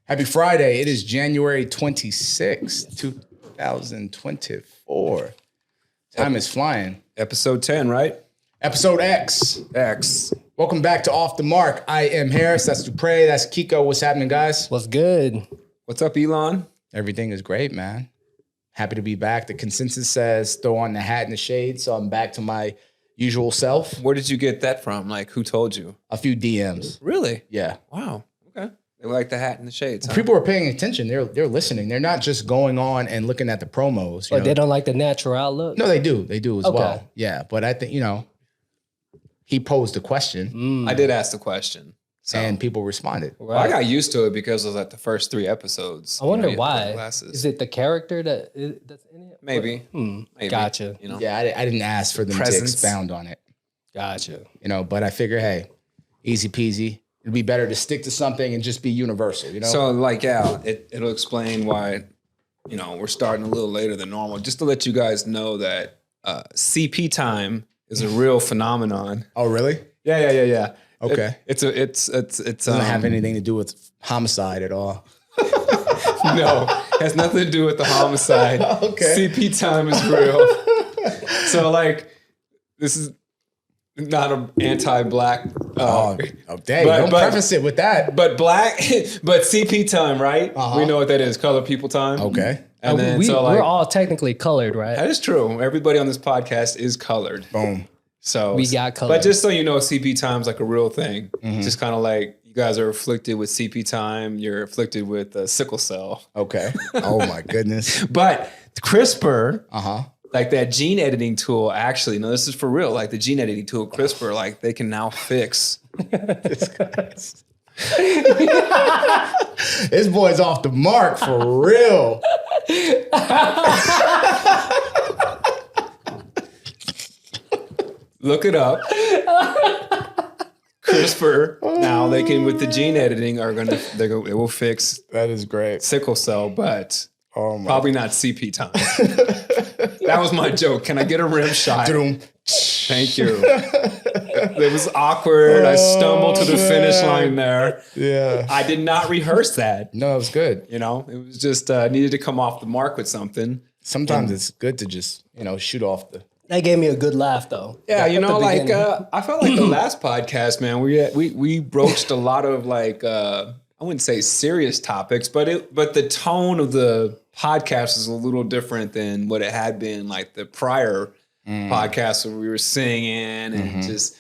Happy Friday. It is January 26th, 2024. Time is flying. Episode 10, right? Episode X. Welcome back to Off the Mark. I am Harris. That's Dupre. That's Kiko. What's happening, guys? What's good? What's up, Elon? Everything is great, man. Happy to be back. The consensus says throw on the hat and the shade, so I'm back to my usual self. Where did you get that from? Like, who told you? A few DMs. Really? Yeah. Wow. Okay. They like the hat and the shades. Huh? People are paying attention. They're listening. They're not just going on and looking at the promos. But they don't like the natural look? No, they do. They do as well. Yeah. But I think, he posed a question. I did ask the question. So. And people responded. Well, I got used to it because it was like the first 3 episodes. I wonder why. Is it the character that's in it? Maybe. Maybe. Gotcha. Yeah, I didn't ask for them to expound on it. Gotcha. But I figure, hey, easy peasy. It'd be better to stick to something and just be universal, So it'll explain why, we're starting a little later than normal. Just to let you guys know that CP time is a real phenomenon. Oh, really? Yeah. Okay. It doesn't have anything to do with homicide at all. No, has nothing to do with the homicide. Okay. CP time is real. So this is not an anti-black. Dang! Don't preface it with that. But CP time, right? Uh-huh. We know what that is. Color people time. Okay. And then we're all technically colored, right? That is true. Everybody on this podcast is colored. Boom. So we got color. But just so you know, CP time's like a real thing. Mm-hmm. Just kind of like you guys are afflicted with CP time. You're afflicted with sickle cell. Okay. Oh my goodness. But CRISPR. Like that gene editing tool, actually, no, this is for real. Like the gene editing tool, CRISPR, like they can now fix. This boy's off the mark for real. Look it up. CRISPR. Now they can with the gene editing it will fix. That is great. Sickle cell, but probably not CP time. That was my joke. Can I get a rim shot? Thank you. It was awkward. I stumbled to the finish line there. Yeah. I did not rehearse that. No, it was good. It was just needed to come off the mark with something. Sometimes it's good to just, shoot off the. That gave me a good laugh, though. Yeah, I felt like the last podcast, man, we broached a lot of I wouldn't say serious topics, but the tone of the podcast is a little different than what it had been like the prior podcasts where we were singing and just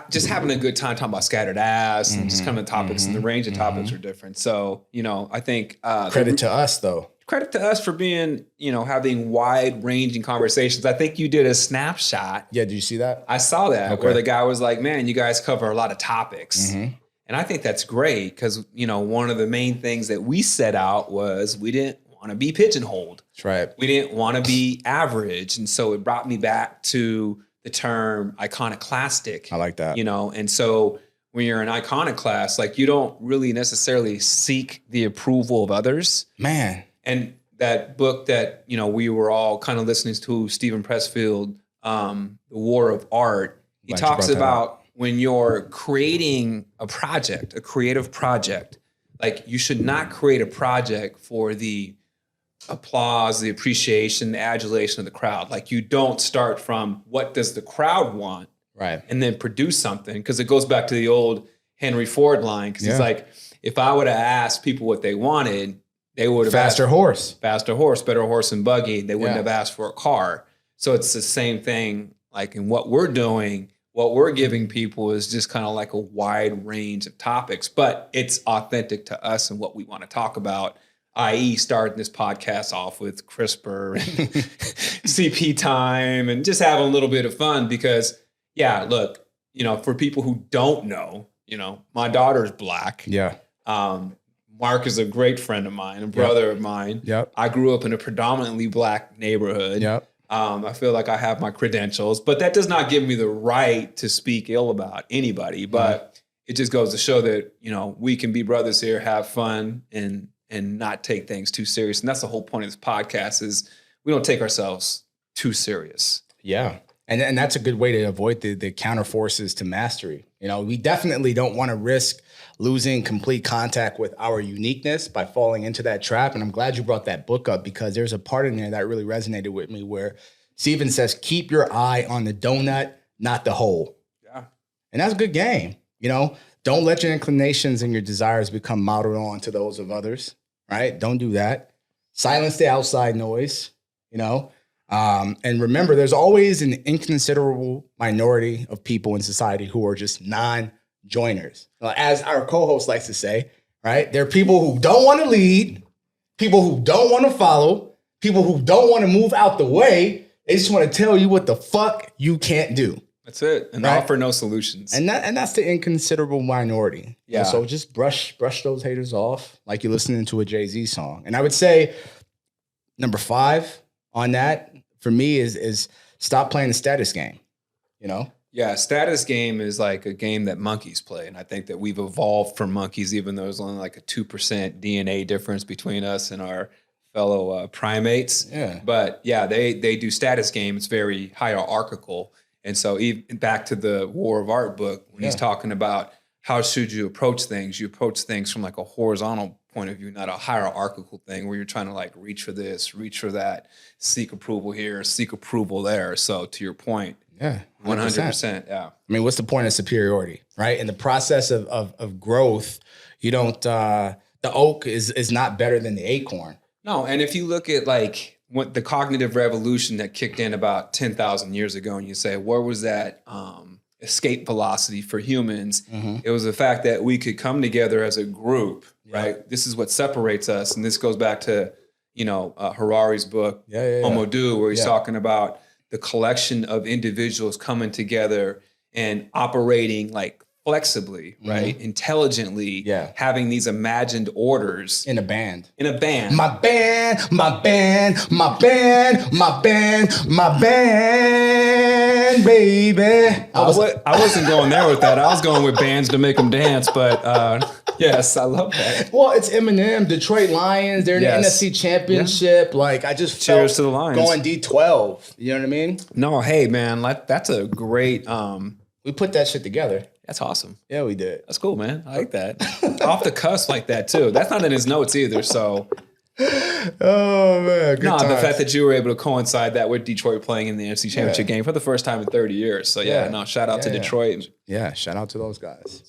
just having a good time talking about scattered ass and just kind of topics and the range of topics were different. So I think credit to us though. Credit to us for being, having wide-ranging conversations. I think you did a snapshot. Yeah, did you see that? I saw that where the guy was like, man, you guys cover a lot of topics. And I think that's great because, one of the main things that we set out was we didn't want to be pigeonholed. That's right. We didn't want to be average. And so it brought me back to the term iconoclastic. I like that. And so when you're an iconoclast, you don't really necessarily seek the approval of others. Man. And that book that, we were all kind of listening to, Stephen Pressfield, The War of Art, he talks about when you're creating a project, a creative project, you should not create a project for the applause, the appreciation, the adulation of the crowd. You don't start from what does the crowd want, right? And then produce something, because it goes back to the old Henry Ford line, because he's like, if I would have asked people what they wanted, they would have faster horse, better horse and buggy. They wouldn't have asked for a car. So it's the same thing. In what we're doing, what we're giving people is just kind of a wide range of topics, but it's authentic to us and what we want to talk about. I.e., starting this podcast off with CRISPR and CP time and just having a little bit of fun because, look, for people who don't know, my daughter's black. Yeah. Mark is a great friend of mine, a brother of mine. Yep. I grew up in a predominantly black neighborhood. Yep. I feel like I have my credentials, but that does not give me the right to speak ill about anybody. But it just goes to show that, we can be brothers here, have fun, and not take things too serious. And that's the whole point of this podcast is we don't take ourselves too serious. Yeah. And that's a good way to avoid the counter forces to mastery. We definitely don't want to risk losing complete contact with our uniqueness by falling into that trap. And I'm glad you brought that book up because there's a part in there that really resonated with me where Steven says, keep your eye on the donut, not the hole. Yeah. And that's a good game. Don't let your inclinations and your desires become modeled on to those of others, right? Don't do that. Silence the outside noise, and remember, there's always an inconsiderable minority of people in society who are just non-joiners. As our co-host likes to say, right? There are people who don't want to lead, people who don't want to follow, people who don't want to move out the way. They just want to tell you what the fuck you can't do. That's it. And offer no solutions. And that's the inconsiderable minority. Yeah. So just brush those haters off like you're listening to a Jay-Z song. And I would say number 5 on that for me is stop playing the status game, Yeah, status game is like a game that monkeys play. And I think that we've evolved from monkeys, even though there's only like a 2% DNA difference between us and our fellow primates. Yeah. But yeah, they do status game. It's very hierarchical. And so even back to the War of Art book, when he's talking about how should you approach things, you approach things from like a horizontal point of view, not a hierarchical thing where you're trying to like reach for this, reach for that, seek approval here, seek approval there. So to your point, yeah, 100%. Yeah. I mean, what's the point of superiority, right? In the process of growth, you don't, the oak is not better than the acorn. No. And if you look at like what the cognitive revolution that kicked in about 10,000 years ago, and you say, where was that escape velocity for humans? Mm-hmm. It was the fact that we could come together as a group, right? This is what separates us. And this goes back to, Harari's book, Homo Do, where he's talking about the collection of individuals coming together and operating like flexibly, right? Intelligently, having these imagined orders. In a band. In a band. My band, my band, my band, my band, my band, baby. I wasn't going there with that. I was going with bands to make them dance, but yes, I love that. Well, it's Eminem, Detroit Lions. They're in the NFC Championship. Like, I just Cheers to the Lions. Going D12. You know what I mean? No, hey, man, that's a great... we put that shit together. That's awesome. Yeah, we did. That's cool, man. I like that. Off the cusp like that, too. That's not in his notes either, so... Oh, man. Good times. The fact that you were able to coincide that with Detroit playing in the NFC Championship game for the first time in 30 years. So, shout out to Detroit. Yeah, shout out to those guys.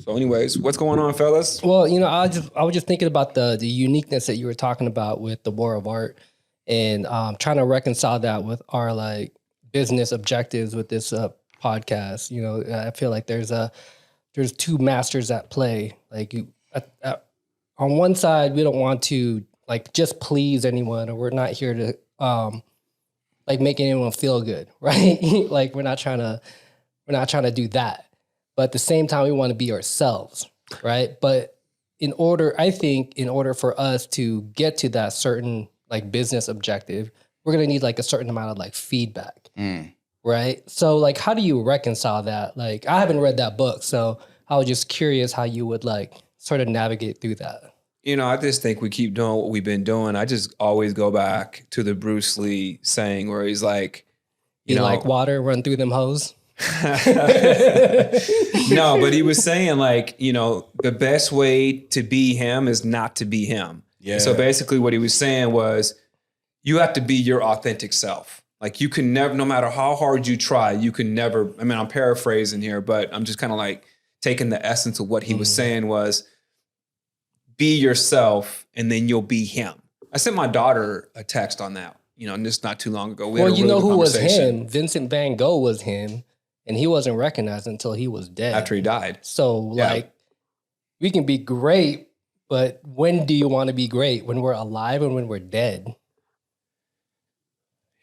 So anyways, what's going on, fellas? Well, I was just thinking about the uniqueness that you were talking about with the War of Art and trying to reconcile that with our like business objectives with this podcast. I feel like there's two masters at play. Like on one side, we don't want to like just please anyone, or we're not here to like make anyone feel good, right? Like we're not trying to do that. But at the same time, we want to be ourselves, right? But in order for us to get to that certain like business objective, we're gonna need like a certain amount of like feedback, right? So like, how do you reconcile that? Like, I haven't read that book, so I was just curious how you would like sort of navigate through that. I just think we keep doing what we've been doing. I just always go back to the Bruce Lee saying where he's like, like water, run through them hose. No, but he was saying like, the best way to be him is not to be him. Yeah. So basically what he was saying was you have to be your authentic self. Like you can never, no matter how hard you try, you can never, I mean, I'm paraphrasing here, but I'm just kind of like taking the essence of what he was saying was be yourself and then you'll be him. I sent my daughter a text on that, just not too long ago. We had a really good who was conversation. him? Vincent Van Gogh was him. And he wasn't recognized until he was dead. After he died. So, like, we can be great, but when do you want to be great? When we're alive and when we're dead?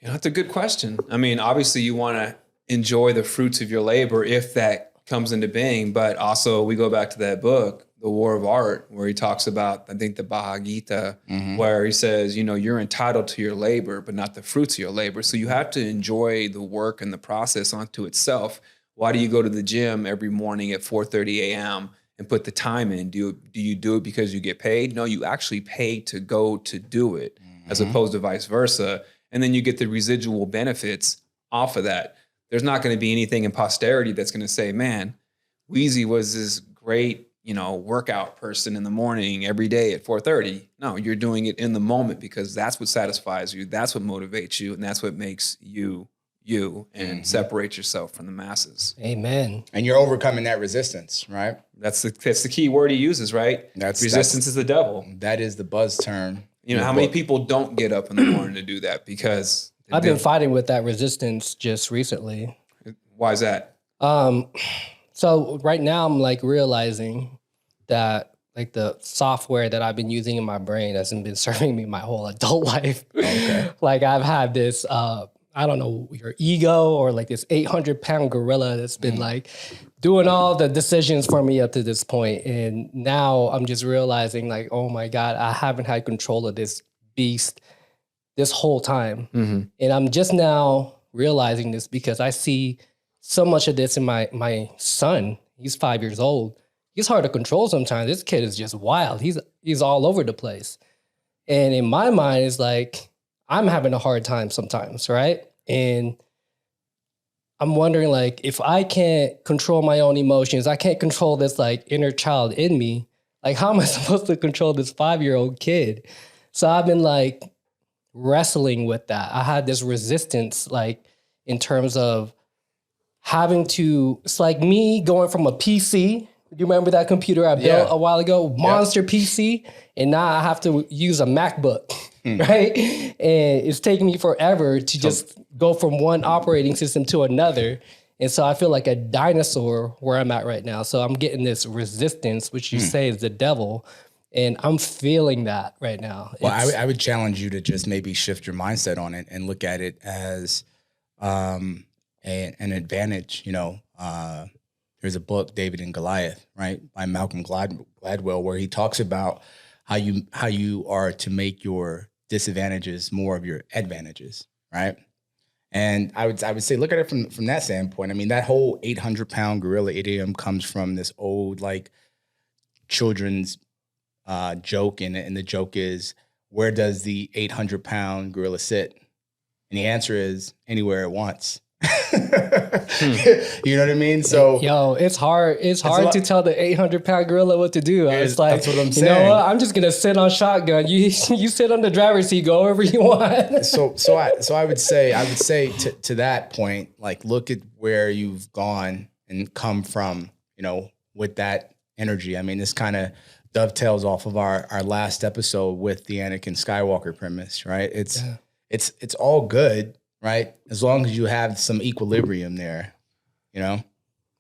That's a good question. I mean, obviously, you want to enjoy the fruits of your labor if that comes into being. But also, we go back to that book, The War of Art, where he talks about, I think, the Bhagavad Gita, where he says, you're entitled to your labor, but not the fruits of your labor. So you have to enjoy the work and the process unto itself. Why do you go to the gym every morning at 4:30 a.m. and put the time in? Do you do it because you get paid? No, you actually pay to go to do it, as opposed to vice versa. And then you get the residual benefits off of that. There's not going to be anything in posterity that's going to say, man, Wheezy was this great workout person in the morning every day at 4:30. No, you're doing it in the moment because that's what satisfies you. That's what motivates you. And that's what makes you and separate yourself from the masses. Amen. And you're overcoming that resistance, right? That's the key word he uses, right? Resistance is the devil. That is the buzz term. How many people don't get up in the morning to do that? Because I've been fighting with that resistance just recently. Why is that? So right now I'm like realizing that like the software that I've been using in my brain hasn't been serving me my whole adult life. Okay. Like I've had this, I don't know, your ego or like this 800-pound gorilla that's been like doing all the decisions for me up to this point. And now I'm just realizing like, oh my God, I haven't had control of this beast this whole time. And I'm just now realizing this because I see so much of this in my son. He's 5 years old. He's hard to control sometimes. This kid is just wild. He's all over the place. And in my mind, it's like, I'm having a hard time sometimes, right? And I'm wondering, like, if I can't control my own emotions, I can't control this, like, inner child in me, like, how am I supposed to control this 5-year-old kid? So I've been, like, wrestling with that. I had this resistance, like, in terms of having to, it's like me going from a PC. Do you remember that computer I built a while ago? Monster PC. And now I have to use a MacBook, right? And it's taking me forever to just go from one operating system to another. And so I feel like a dinosaur where I'm at right now. So I'm getting this resistance, which you say is the devil. And I'm feeling that right now. Well, I would challenge you to just maybe shift your mindset on it and look at it as an advantage. There's a book, David and Goliath, right, by Malcolm Gladwell, where he talks about how you are to make your disadvantages more of your advantages, right? And I would say look at it from that standpoint. I mean, that whole 800-pound gorilla idiom comes from this old like children's joke, and the joke is, where does the 800-pound gorilla sit? And the answer is anywhere it wants. You know what I mean? So it's hard to tell the 800-pound gorilla what to do. It's like, that's what I'm saying. You know what? I'm just gonna sit on shotgun. You sit on the driver's seat, go wherever you want. So I would say to that point, like, look at where you've gone and come from, with that energy. I mean, this kind of dovetails off of our last episode with the Anakin Skywalker premise, right? It's all good, right? As long as you have some equilibrium there,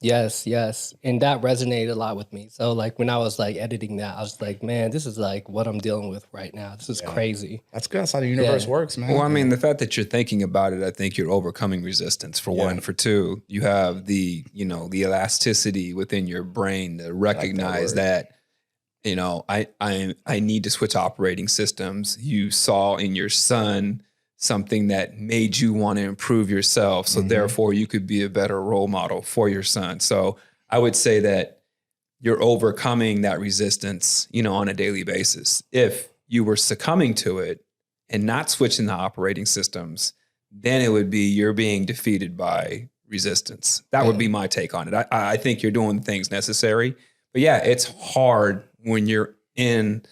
Yes. And that resonated a lot with me. So like when I was like editing that, I was like, man, this is like what I'm dealing with right now. This is crazy. That's good. That's how the universe works, man. Well, I mean, the fact that you're thinking about it, I think you're overcoming resistance for one. For two, you have the elasticity within your brain to recognize that I need to switch operating systems. You saw in your son something that made you want to improve yourself. So therefore you could be a better role model for your son. So I would say that you're overcoming that resistance, on a daily basis. If you were succumbing to it and not switching the operating systems, then it would be you're being defeated by resistance. That would be my take on it. I think you're doing things necessary, but it's hard when you're in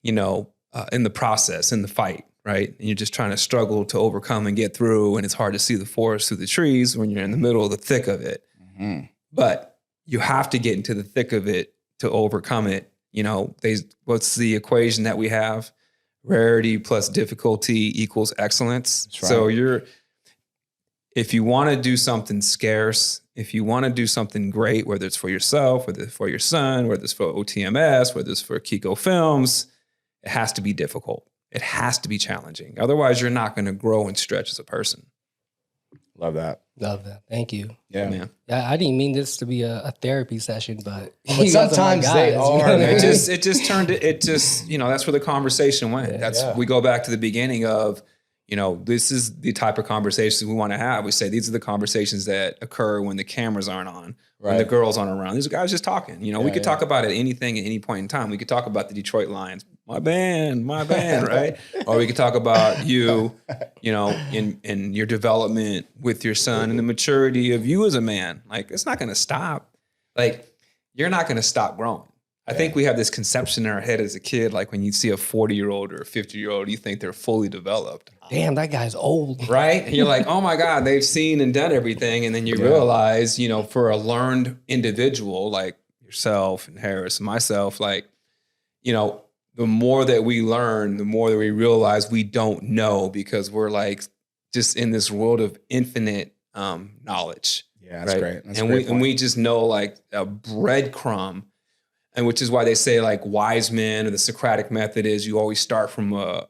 the process, in the fight. Right. And you're just trying to struggle to overcome and get through. And it's hard to see the forest through the trees when you're in the middle of the thick of it. But you have to get into the thick of it to overcome it. What's the equation that we have? Rarity plus difficulty equals excellence. Right. So if you want to do something scarce, if you want to do something great, whether it's for yourself, whether it's for your son, whether it's for OTMS, whether it's for Kiko Films, it has to be difficult. It has to be challenging. Otherwise, you're not going to grow and stretch as a person. Love that. Thank you. Yeah, man. I didn't mean this to be a therapy session, but sometimes they are. It just turned. That's where the conversation went. We go back to the beginning of, this is the type of conversations we want to have. We say these are the conversations that occur when the cameras aren't on, when the girls aren't around. These are guys just talking. We could talk about anything at any point in time. We could talk about the Detroit Lions. My band, right? Or we could talk about you, in your development with your son and the maturity of you as a man. Like, it's not going to stop. Like, you're not going to stop growing. I think we have this conception in our head as a kid, like when you see a 40-year-old or a 50-year-old, you think they're fully developed. Damn, that guy's old. Right? And you're like, oh my God, they've seen and done everything. And then you realize, for a learned individual like yourself and Harris and myself, like, the more that we learn, the more that we realize we don't know, because we're like just in this world of infinite knowledge. Yeah, that's great. That's and we just know like a breadcrumb. And which is why they say like wise men or the Socratic method is you always start from a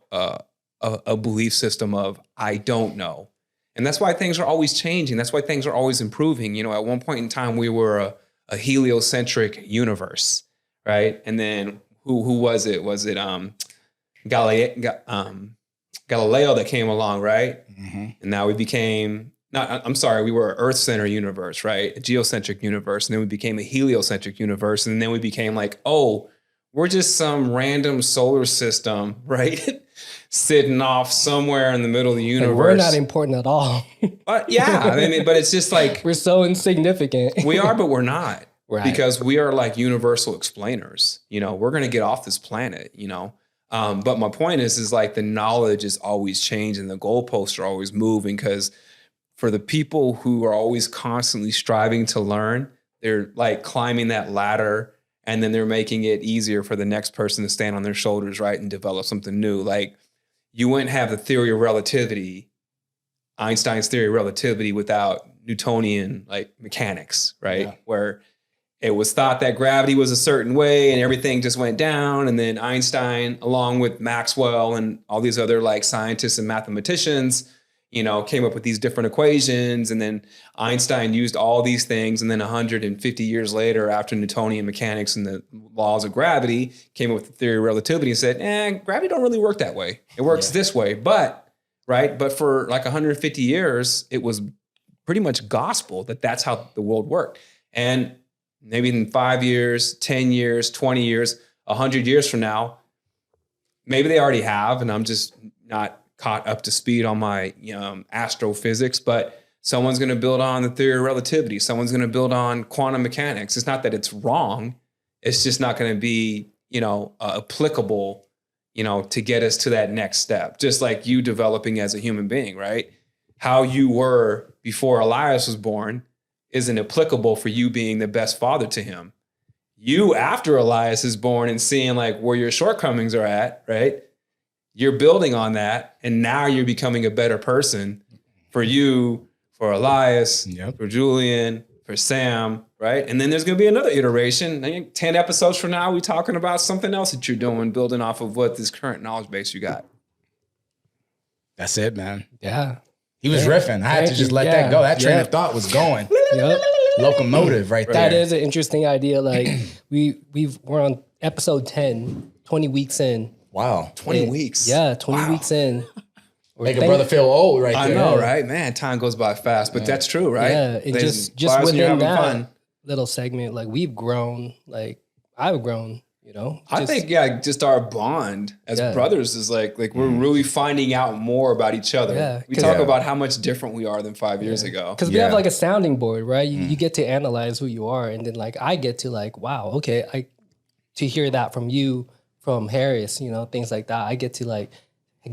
belief system of I don't know. And that's why things are always changing. That's why things are always improving. At one point in time, we were a heliocentric universe, right? And then who was it? Was it Galileo that came along, right? Mm-hmm. And now we became... we were an Earth-centered universe, right? A geocentric universe. And then we became a heliocentric universe. And then we became like, oh, we're just some random solar system, right? Sitting off somewhere in the middle of the universe. Like, we're not important at all. But but it's just like... We're so insignificant. We are, but we're not. Right. Because we are like universal explainers. We're going to get off this planet, But my point is like the knowledge is always changing. The goalposts are always moving, because for the people who are always constantly striving to learn, they're like climbing that ladder, and then they're making it easier for the next person to stand on their shoulders, right, and develop something new. Like you wouldn't have the theory of relativity, Einstein's theory of relativity, without Newtonian like mechanics, right? Yeah. Where it was thought that gravity was a certain way and everything just went down. And then Einstein, along with Maxwell and all these other like scientists and mathematicians, came up with these different equations, and then Einstein used all these things. And then 150 years later, after Newtonian mechanics and the laws of gravity, came up with the theory of relativity and said, gravity don't really work that way. It works this way. But for like 150 years, it was pretty much gospel that that's how the world worked. And maybe in 5 years, 10 years, 20 years, 100 years from now, maybe they already have, and I'm just not caught up to speed on my astrophysics, but someone's going to build on the theory of relativity. Someone's going to build on quantum mechanics. It's not that it's wrong. It's just not going to be, applicable, to get us to that next step. Just like you developing as a human being, right? How you were before Elias was born isn't applicable for you being the best father to him. You, after Elias is born and seeing like where your shortcomings are at, right? You're building on that, and now you're becoming a better person for you, for Elias, for Julian, for Sam, right? And then there's going to be another iteration. I think 10 episodes from now, we're talking about something else that you're doing, building off of what this current knowledge base you got. That's it, man. Yeah. He was riffing. I had to just let that go. That train of thought was going. Locomotive right there. That is an interesting idea. Like we're on episode 10, 20 weeks in. Wow. 20 weeks. Yeah, 20 weeks in. Make a brother feel old right there. I know, right? Man, time goes by fast, but that's true, right? Yeah, and just within that little segment, like we've grown, like I've grown, I think, just our bond as brothers is like we're really finding out more about each other. Yeah, we talk about how much different we are than 5 years ago. Because we have like a sounding board, right? You get to analyze who you are, and then like I get to like, wow, okay, to hear that from you, from Harris, things like that. I get to like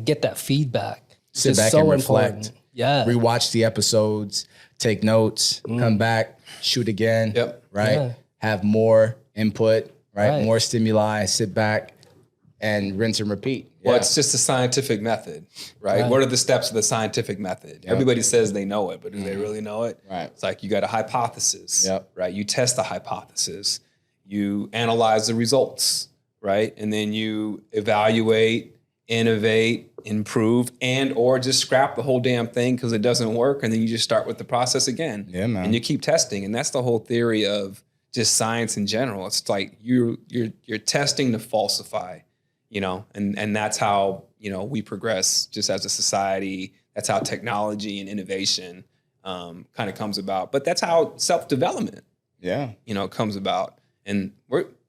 get that feedback. Sit back and reflect. Yeah. Rewatch the episodes, take notes, come back, shoot again. Yep. Right. Yeah. Have more input, right? More stimuli, sit back and rinse and repeat. Well, it's just a scientific method, right? What are the steps of the scientific method? Yep. Everybody says they know it, but do they really know it? Right. It's like you got a hypothesis, right? You test the hypothesis, you analyze the results, right? And then you evaluate, innovate, improve, and or just scrap the whole damn thing because it doesn't work, and then you just start with the process again. Yeah, man. And you keep testing, and that's the whole theory of just science in general. It's like you're testing to falsify, and that's how we progress just as a society. That's how technology and innovation kind of comes about. But that's how self-development, comes about. And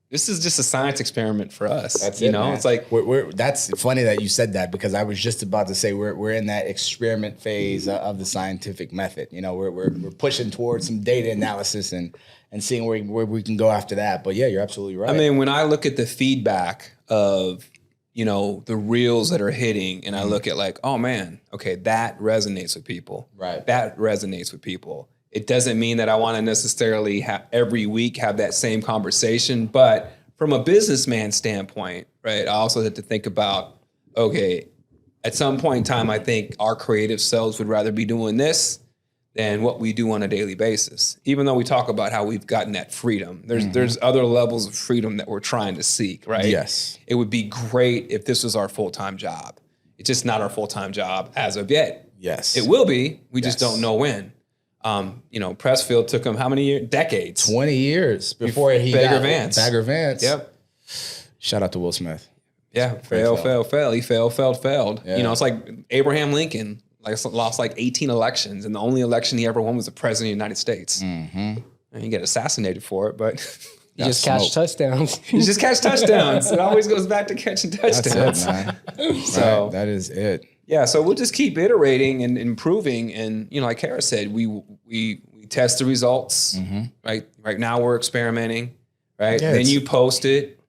this is just a science experiment for us. That's it, man. It's like that's funny that you said that, because I was just about to say we're in that experiment phase of the scientific method. We're pushing towards some data analysis and and seeing where we can go after that. But yeah, you're absolutely right. I mean, when I look at the feedback of, you know, the reels that are hitting, and I look at like, oh man, okay, that resonates with people. Right. That resonates with people. It doesn't mean that I want to necessarily have every week have that same conversation, but from a businessman standpoint, right, I also have to think about, okay, at some point in time, I think our creative selves would rather be doing this than what we do on a daily basis. Even though we talk about how we've gotten that freedom, there's other levels of freedom that we're trying to seek, right? Yes. It would be great if this was our full-time job. It's just not our full-time job as of yet. Yes. It will be. We just don't know when. You know, Pressfield took him how many years? Decades. 20 years before he Bagger got Vance. Bagger Vance. Yep. Shout out to Will Smith. Yeah. Fail. He failed. Yeah. You know, it's like Abraham Lincoln lost like 18 elections, and the only election he ever won was the president of the United States. And he got assassinated for it, but You just catch touchdowns. you just catch touchdowns. It always goes back to catching touchdowns. That's it, man. So Right, that is it. yeah, so we'll just keep iterating and improving. And, you know, like Kara said, we test the results, right? Right now we're experimenting, right? Yeah, Then you post it,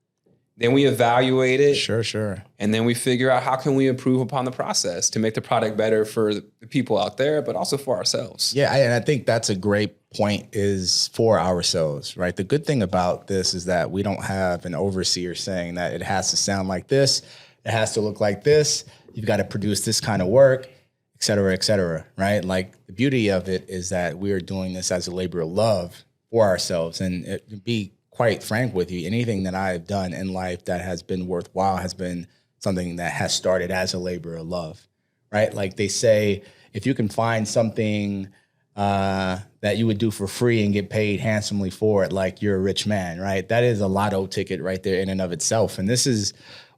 then we evaluate it, Sure. and then we figure out how can we improve upon the process to make the product better for the people out there, but also for ourselves. Yeah, and I think that's a great point is for ourselves, right? The good thing about this is that we don't have an overseer saying that it has to sound like this, it has to look like this, you've got to produce this kind of work, et cetera, right? Like the beauty of it is that we are doing this as a labor of love for ourselves. And to be quite frank with you, anything that I've done in life that has been worthwhile has been something that has started as a labor of love, right? Like they say, if you can find something that you would do for free and get paid handsomely for it, like you're a rich man, right? That is a lotto ticket right there in and of itself. And this is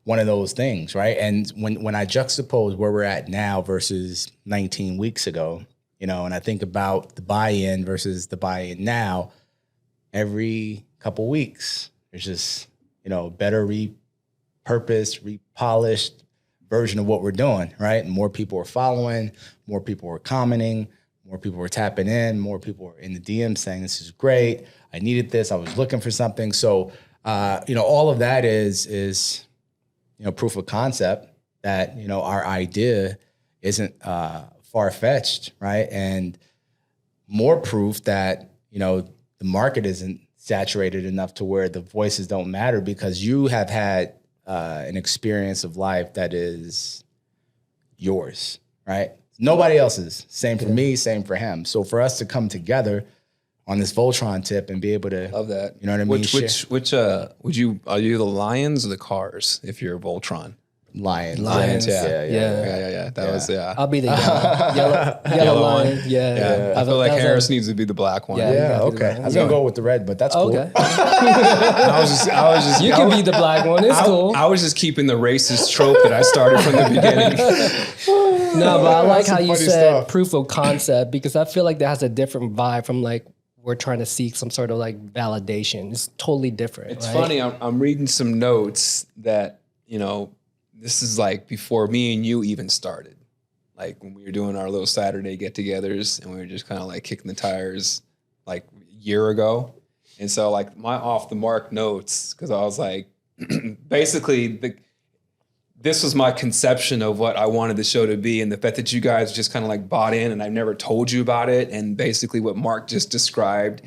one of those things, right? And when I juxtapose where we're at now versus 19 weeks ago, you know, and I think about the buy-in versus the buy-in now, every couple weeks, there's just, you know, better repurposed, repolished version of what we're doing, right? And more people are following, more people are commenting, more people are tapping in, more people are in the DM saying, this is great. I needed this. I was looking for something. So, you know, all of that is, you know, proof of concept that, you know, our idea isn't far-fetched, right? And more proof that, you know, the market isn't saturated enough to where the voices don't matter because you have had an experience of life that is yours, right? Nobody else's. Same for me, same for him. So for us to come together on this Voltron tip and be able to Love that. You know what I mean? Which are you the Lions or the Cars if you're Voltron? Lions. Yeah. That was I'll be the yellow lion. Yeah. I feel like Harris needs to be the black one. Yeah. Yeah, okay. I was gonna go with the red, but that's cool. Okay. I was just You can be the black one. It's cool. I was just keeping the racist trope that I started from the beginning. No, but I like how you funny said stuff. proof of concept because I feel like that has a different vibe from like we're trying to seek some sort of like validation. It's totally different. It's right? funny. I'm reading some notes that, you know, this is like before me and you even started. Like when we were doing our little Saturday get-togethers and we were just kind of like kicking the tires like a year ago. And so like my off the mark notes, because I was like, basically this was my conception of what I wanted the show to be. And the fact that you guys just kind of like bought in and I've never told you about it. And basically what Mark just described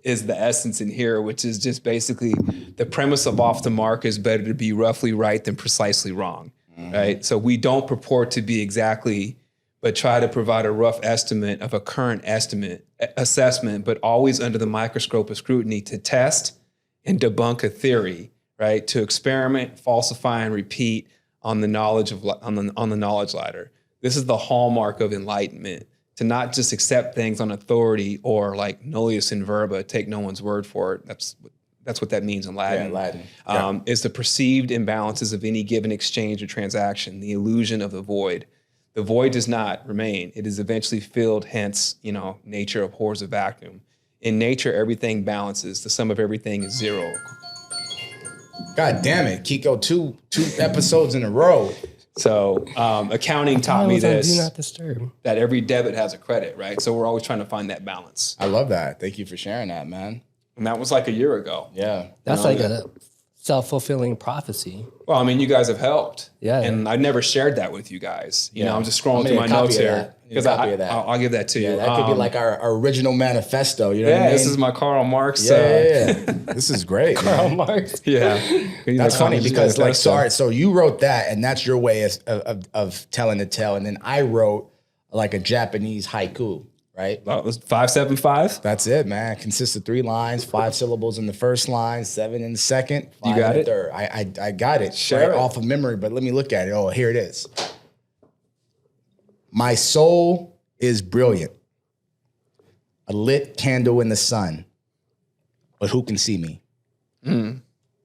is the essence in here, which is just basically the premise of off the mark is better to be roughly right than precisely wrong, right? So we don't purport to be exactly, but try to provide a rough estimate of a current assessment, but always under the microscope of scrutiny to test and debunk a theory, right? To experiment, falsify, and repeat on the knowledge on the knowledge ladder. This is the hallmark of enlightenment, to not just accept things on authority or like nullius in verba, take no one's word for it. That's what that means in Latin. Yeah, Latin. Is the perceived imbalances of any given exchange or transaction, the illusion of the void. The void does not remain. It is eventually filled, hence, you know, nature abhors a vacuum. In nature, everything balances. The sum of everything is zero. God damn it, Kiko, two episodes in a row. So accounting taught me Do this, not disturb. that every debit has a credit, right? So we're always trying to find that balance. I love that. Thank you for sharing that, man. And that was like a year ago. Yeah. That's like a self-fulfilling prophecy. Well, I mean, you guys have helped. Yeah. And I never shared that with you guys. You know, I'm just scrolling I'm through my gonna notes copy of here. that. Because Copy of that. I'll give that to you. Yeah, that could be like our original manifesto. You know what I mean? This is my Karl Marx. Yeah. This is great. Karl man. Marx. Yeah. That's funny because like, so you wrote that and that's your way of telling the tale. And then I wrote like a Japanese haiku, right? That was 575. That's it, man. Consists of 3 lines, 5 syllables in the first line, 7 in the second, 5 got in the it? third. I got it Share it. off of memory, but let me look at it. Oh, here it is. My soul is brilliant, a lit candle in the sun, but who can see me?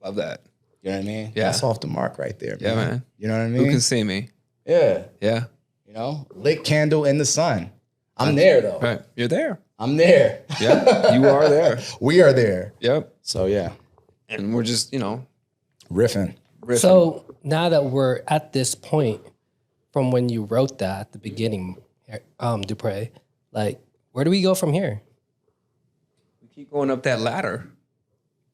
Love that. You know what I mean? Yeah. That's off the mark right there, Yeah, man. You know what I mean? Who can see me? Yeah. Yeah. You know, lit candle in the sun. I'm there though. Right. You're there. I'm there. Yeah. You are there. We are there. Yep. So yeah, And we're just, riffing. So now that we're at this point from when you wrote that at the beginning, Dupre, like, where do we go from here? we keep going up that ladder.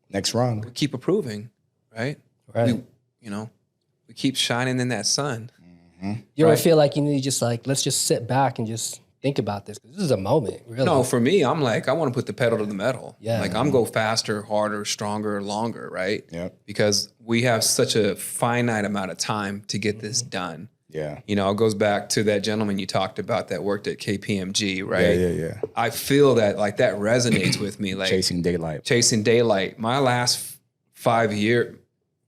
Next rung. We keep improving, right? Right. We keep shining in that sun. You ever feel like you need to just like, let's just sit back and just think about this? 'Cause this is a moment, really. No, for me, I'm like, I want to put the pedal to the metal. Yeah. Like I'm go faster, harder, stronger, longer, right? Yep. Because we have such a finite amount of time to get this done. Yeah. You know, it goes back to that gentleman you talked about that worked at KPMG, right? Yeah. I feel that like that resonates with me. Like Chasing daylight. chasing daylight. My last 5 years,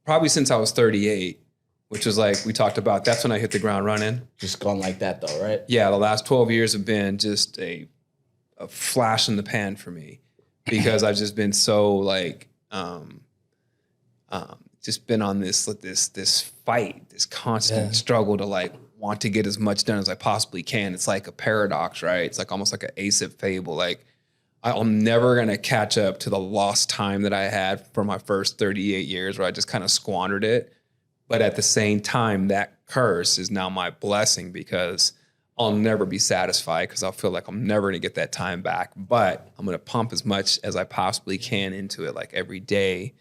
probably since I was 38, which was like we talked about, that's when I hit the ground running. Just going like that though, right? Yeah, the last 12 years have been just a flash in the pan for me because I've just been so like, just been on this fight, this constant struggle to like want to get as much done as I possibly can. It's like a paradox, right? It's like almost like an Aesop fable. Like I'm never going to catch up to the lost time that I had for my first 38 years where I just kind of squandered it. But at the same time, that curse is now my blessing because I'll never be satisfied because I'll feel like I'm never going to get that time back. But I'm going to pump as much as I possibly can into it, like every day,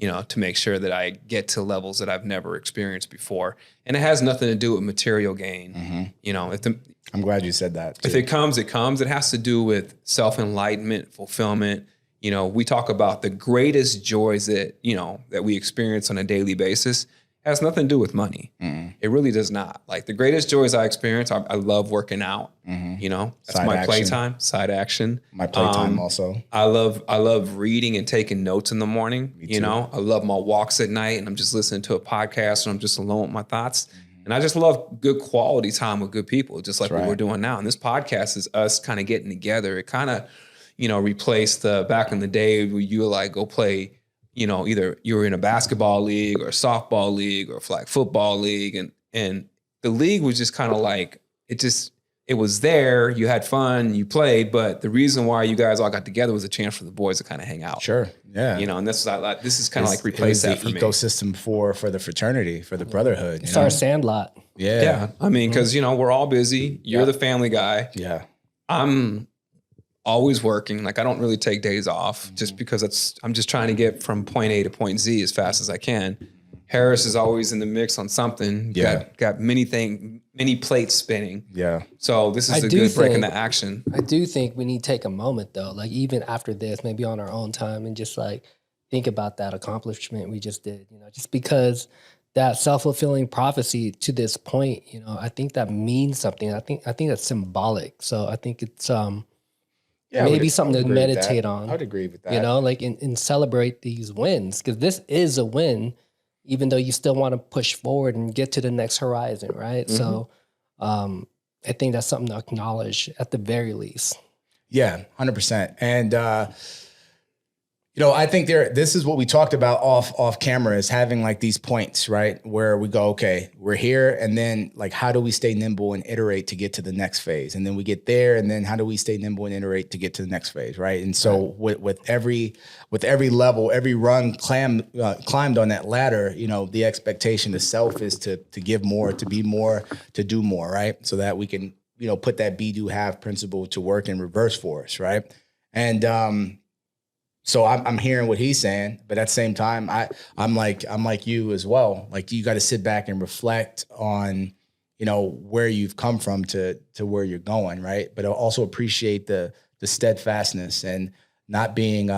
to make sure that I get to levels that I've never experienced before. And it has nothing to do with material gain. I'm glad you said that. If it comes, it comes. It has to do with self-enlightenment, fulfillment. We talk about the greatest joys that we experience on a daily basis. Has nothing to do with money. It really does not. Like the greatest joys I experience, I love working out. That's Side my action. playtime, side action. My playtime also. I love reading and taking notes in the morning. I love my walks at night and I'm just listening to a podcast and I'm just alone with my thoughts. And I just love good quality time with good people, just like what we're doing now. And this podcast is us kind of getting together. It kind of, replaced the back in the day where you like go play, either you were in a basketball league or a softball league or flag football league. And the league was just kind of like, it was there, you had fun, you played, but the reason why you guys all got together was a chance for the boys to kind of hang out. Sure. Yeah. And this is kind of like replace that for me. Ecosystem for the fraternity, for the brotherhood. It's our sandlot. Yeah. Yeah. I mean, because, we're all busy. You're the family guy. Yeah. I'm always working. Like I don't really take days off just because I'm just trying to get from point A to point Z as fast as I can. Harris is always in the mix on something. Yeah. Got many plates spinning. Yeah. So this is a good break in the action. I do think we need to take a moment though, like even after this, maybe on our own time and just like think about that accomplishment we just did, just because that self-fulfilling prophecy to this point, I think that means something. I think that's symbolic. So I think it's maybe something to meditate on. I would agree with that. And celebrate these wins because this is a win, even though you still want to push forward and get to the next horizon, right? So I think that's something to acknowledge at the very least. Yeah, 100%. And I think this is what we talked about off camera is having like these points, right? Where we go, okay, we're here. And then like, how do we stay nimble and iterate to get to the next phase? And then we get there. And then how do we stay nimble and iterate to get to the next phase? Right. And so with every level, every rung climbed on that ladder, the expectation of self is to give more, to be more, to do more. Right. So that we can, put that be, do, have principle to work in reverse for us. Right. And, So I'm hearing what he's saying, but at the same time, I'm like you as well. Like you got to sit back and reflect on, you know, where you've come from to where you're going, right? But also appreciate the steadfastness and not being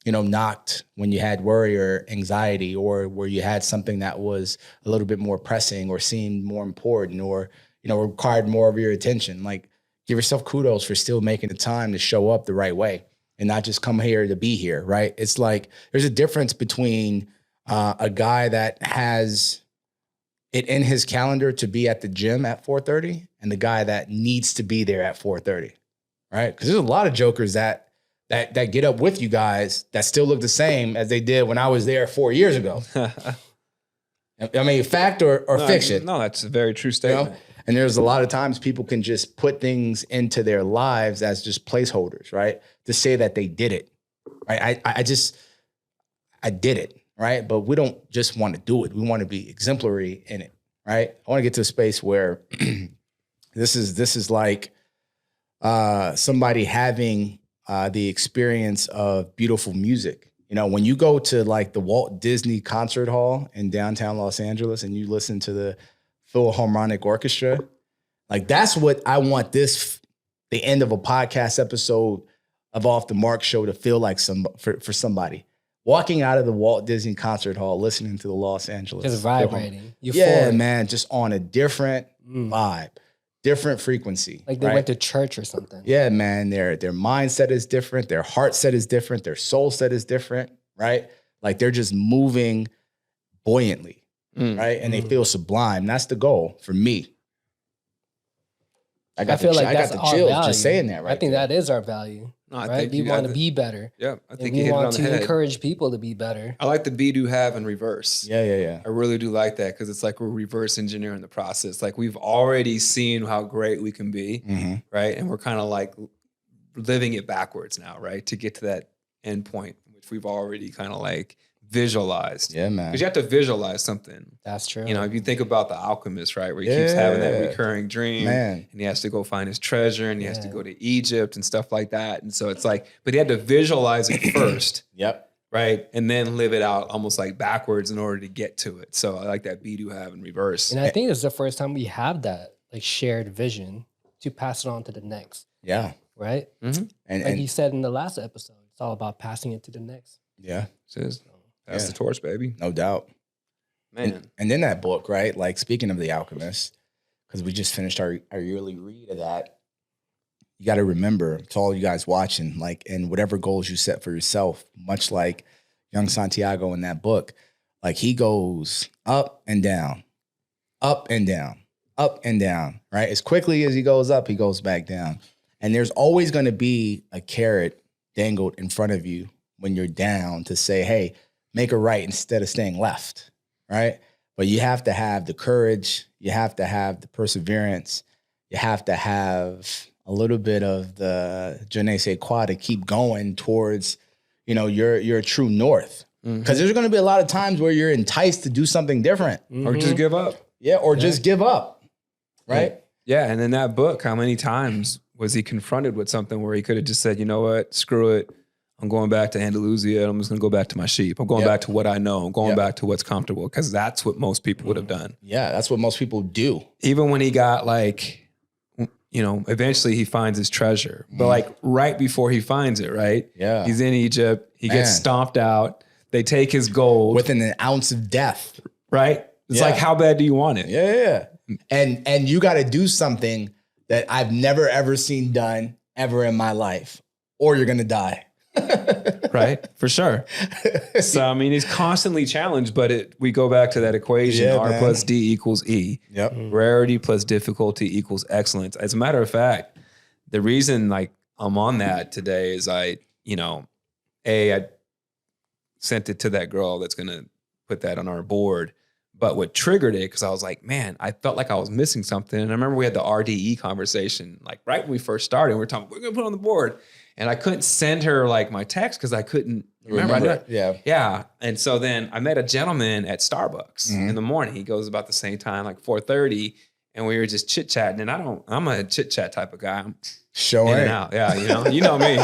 you know, knocked when you had worry or anxiety, or where you had something that was a little bit more pressing or seemed more important, or, you know, required more of your attention. Like, give yourself kudos for still making the time to show up the right way and not just come here to be here, right? It's like there's a difference between a guy that has it in his calendar to be at the gym at 4:30 and the guy that needs to be there at 4:30, right? Because there's a lot of jokers that get up with you guys that still look the same as they did when I was there 4 years ago. I mean, fact or fiction? No, that's a very true statement. You know? And there's a lot of times people can just put things into their lives as just placeholders, right? To say that they did it, right? I did it, right? But we don't just want to do it. We want to be exemplary in it, right? I want to get to a space where this is like somebody having the experience of beautiful music. You know, when you go to like the Walt Disney Concert Hall in downtown Los Angeles and you listen to the Philharmonic Orchestra, like that's what I want the end of a podcast episode of Off the Mark show to feel like for somebody. Walking out of the Walt Disney Concert Hall, listening to the Los Angeles. Just vibrating. Yeah, man, just on a different vibe. Different frequency. Like they went to church or something. Yeah, man. Their mindset is different. Their heart set is different. Their soul set is different, right? Like they're just moving buoyantly, right? And they feel sublime. That's the goal for me. I got the chills just saying that, right? I think that is our value. No, right? We want to be better. Yeah, I think we want to encourage people to be better. I like the be, do, have, and reverse. Yeah. I really do like that because it's like we're reverse engineering the process. Like we've already seen how great we can be, right? And we're kind of like living it backwards now, right? To get to that end point, which we've already kind of like visualized. Yeah, man. Because you have to visualize something. That's true. You know, if you think about the alchemist, right, where he keeps having that recurring dream, and he has to go find his treasure, and he has to go to Egypt and stuff like that. And so it's like, but he had to visualize it first. Yep. Right. And then live it out almost like backwards in order to get to it. So I like that be, do, have, and reverse. And I think it's the first time we have that like shared vision to pass it on to the next. Yeah. Right. Mm-hmm. And like you said in the last episode, it's all about passing it to the next. Yeah. That's the torch, baby. No doubt. Man. And then that book, right? Like speaking of The Alchemist, because we just finished our yearly read of that, you got to remember, to all you guys watching, like, and whatever goals you set for yourself, much like young Santiago in that book, like he goes up and down, up and down, up and down, right? As quickly as he goes up, he goes back down. And there's always going to be a carrot dangled in front of you when you're down to say, hey, make a right instead of staying left, right? But you have to have the courage. You have to have the perseverance. You have to have a little bit of the je ne sais quoi to keep going towards, you know, your true north. Because there's going to be a lot of times where you're enticed to do something different. Or just give up. Yeah, or just give up, right? Yeah, and in that book, how many times was he confronted with something where he could have just said, you know what, screw it. I'm going back to Andalusia. I'm just going to go back to my sheep. I'm going back to what I know. I'm going back to what's comfortable because that's what most people would have done. Yeah, that's what most people do. Even when he got like, you know, eventually he finds his treasure. But like right before he finds it, right? Yeah. He's in Egypt. He gets stomped out. They take his gold. Within an ounce of death. Right? It's like, how bad do you want it? Yeah. And you got to do something that I've never, ever seen done ever in my life, or you're going to die. Right, for sure. So I mean, he's constantly challenged, but we go back to that equation: R plus D equals E. Yep. Rarity plus difficulty equals excellence. As a matter of fact, the reason like I'm on that today is I sent it to that girl that's gonna put that on our board. But what triggered it, because I was like, man, I felt like I was missing something. And I remember we had the RDE conversation, like right when we first started. We were talking, we're gonna put it on the board. And I couldn't send her like my text because I couldn't remember. Yeah. And so then I met a gentleman at Starbucks in the morning. He goes about the same time, like 4:30. And we were just chit-chatting. And I'm a chit-chat type of guy. I'm showing in and out. Yeah, you know me.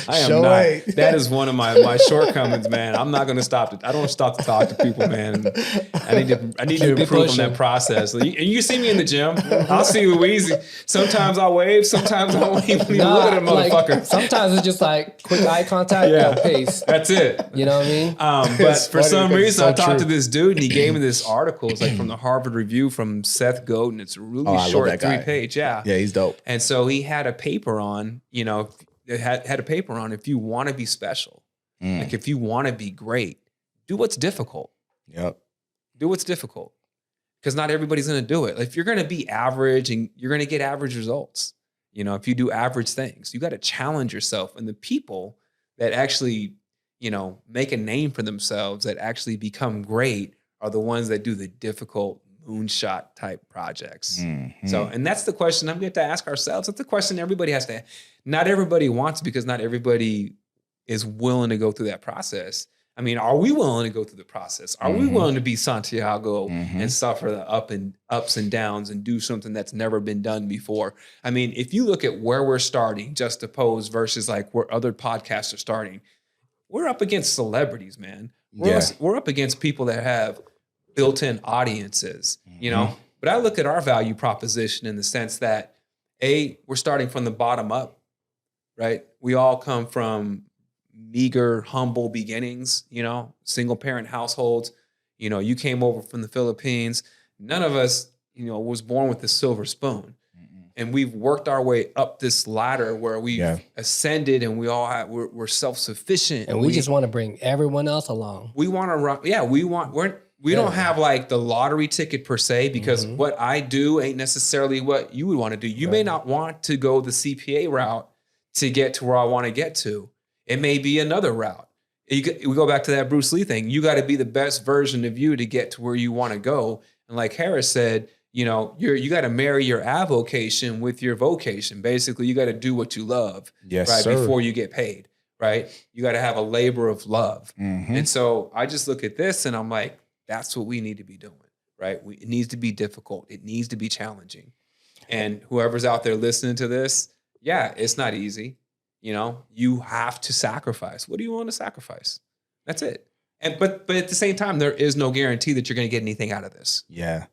I am Show not. weight. That is one of my shortcomings, man. I'm not going to stop. I don't stop to talk to people, man. I need to improve on that process. And you see me in the gym. I'll see you easy. Sometimes I'll wave. Sometimes I won't even look at a motherfucker. Like, sometimes it's just like quick eye contact, pace. That's it. You know what I mean? But for some reason, I talked to true. this dude and he gave me this article. It's like from the Harvard Review from Seth Godin. It's a really short 3-page. Yeah, he's dope. And so he had a paper on, had a paper on if you want to be special, like if you want to be great, do what's difficult. Yep. Do what's difficult. Because not everybody's going to do it. If you're going to be average and you're going to get average results, if you do average things, you got to challenge yourself. And the people that actually, make a name for themselves, that actually become great, are the ones that do the difficult moonshot type projects. So, and that's the question I'm going to ask ourselves. That's the question everybody has to. Not everybody wants, because not everybody is willing to go through that process. I mean, are we willing to go through the process? Are we willing to be Santiago and suffer the ups and downs and do something that's never been done before? I mean, if you look at where we're starting, Just to Pose, versus like where other podcasts are starting, we're up against celebrities, man. We're up against people that have built-in audiences, But I look at our value proposition in the sense that, we're starting from the bottom up, right? We all come from meager, humble beginnings, single parent households. You came over from the Philippines. None of us, was born with the silver spoon. And we've worked our way up this ladder where we've ascended, and we're self-sufficient. And we just want to bring everyone else along. We want to run. Yeah, we don't have like the lottery ticket per se, because what I do ain't necessarily what you would want to do. You may not want to go the CPA route to get to where I want to get to. It may be another route. We go back to that Bruce Lee thing. You got to be the best version of you to get to where you want to go. And like Harris said, you got to marry your avocation with your vocation. Basically, you got to do what you love, right? Sir. Before you get paid, right? You got to have a labor of love. And so I just look at this and I'm like, that's what we need to be doing, right? It needs to be difficult. It needs to be challenging. And whoever's out there listening to this, it's not easy. You have to sacrifice. What do you want to sacrifice? That's it. But at the same time, there is no guarantee that you're going to get anything out of this. Yeah.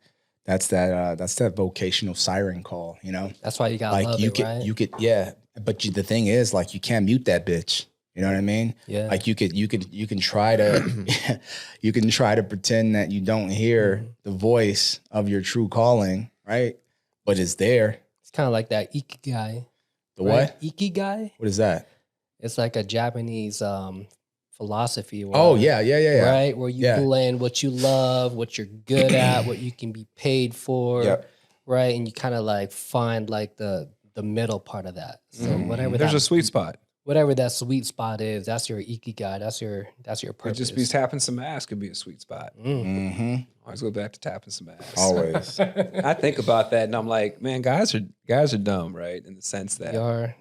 That's that vocational siren call, That's why you got like love you it, could, right? you could, but the thing is, like, you can't mute that bitch. You know what I mean? Yeah. Like you can try to, you can try to pretend that you don't hear the voice of your true calling, right? But it's there. It's kind of like that ikigai. The right? what? Ikigai? What is that? It's like a Japanese philosophy. Where, Oh, yeah. Right? Where you blend what you love, what you're good at, what you can be paid for, right? And you kind of like find like the middle part of that. So whatever there's a sweet spot. Whatever that sweet spot is, that's your ikigai. That's your purpose. It just be tapping some ass could be a sweet spot. Always go back to tapping some ass. Always. I think about that and I'm like, man, guys are dumb, right? In the sense that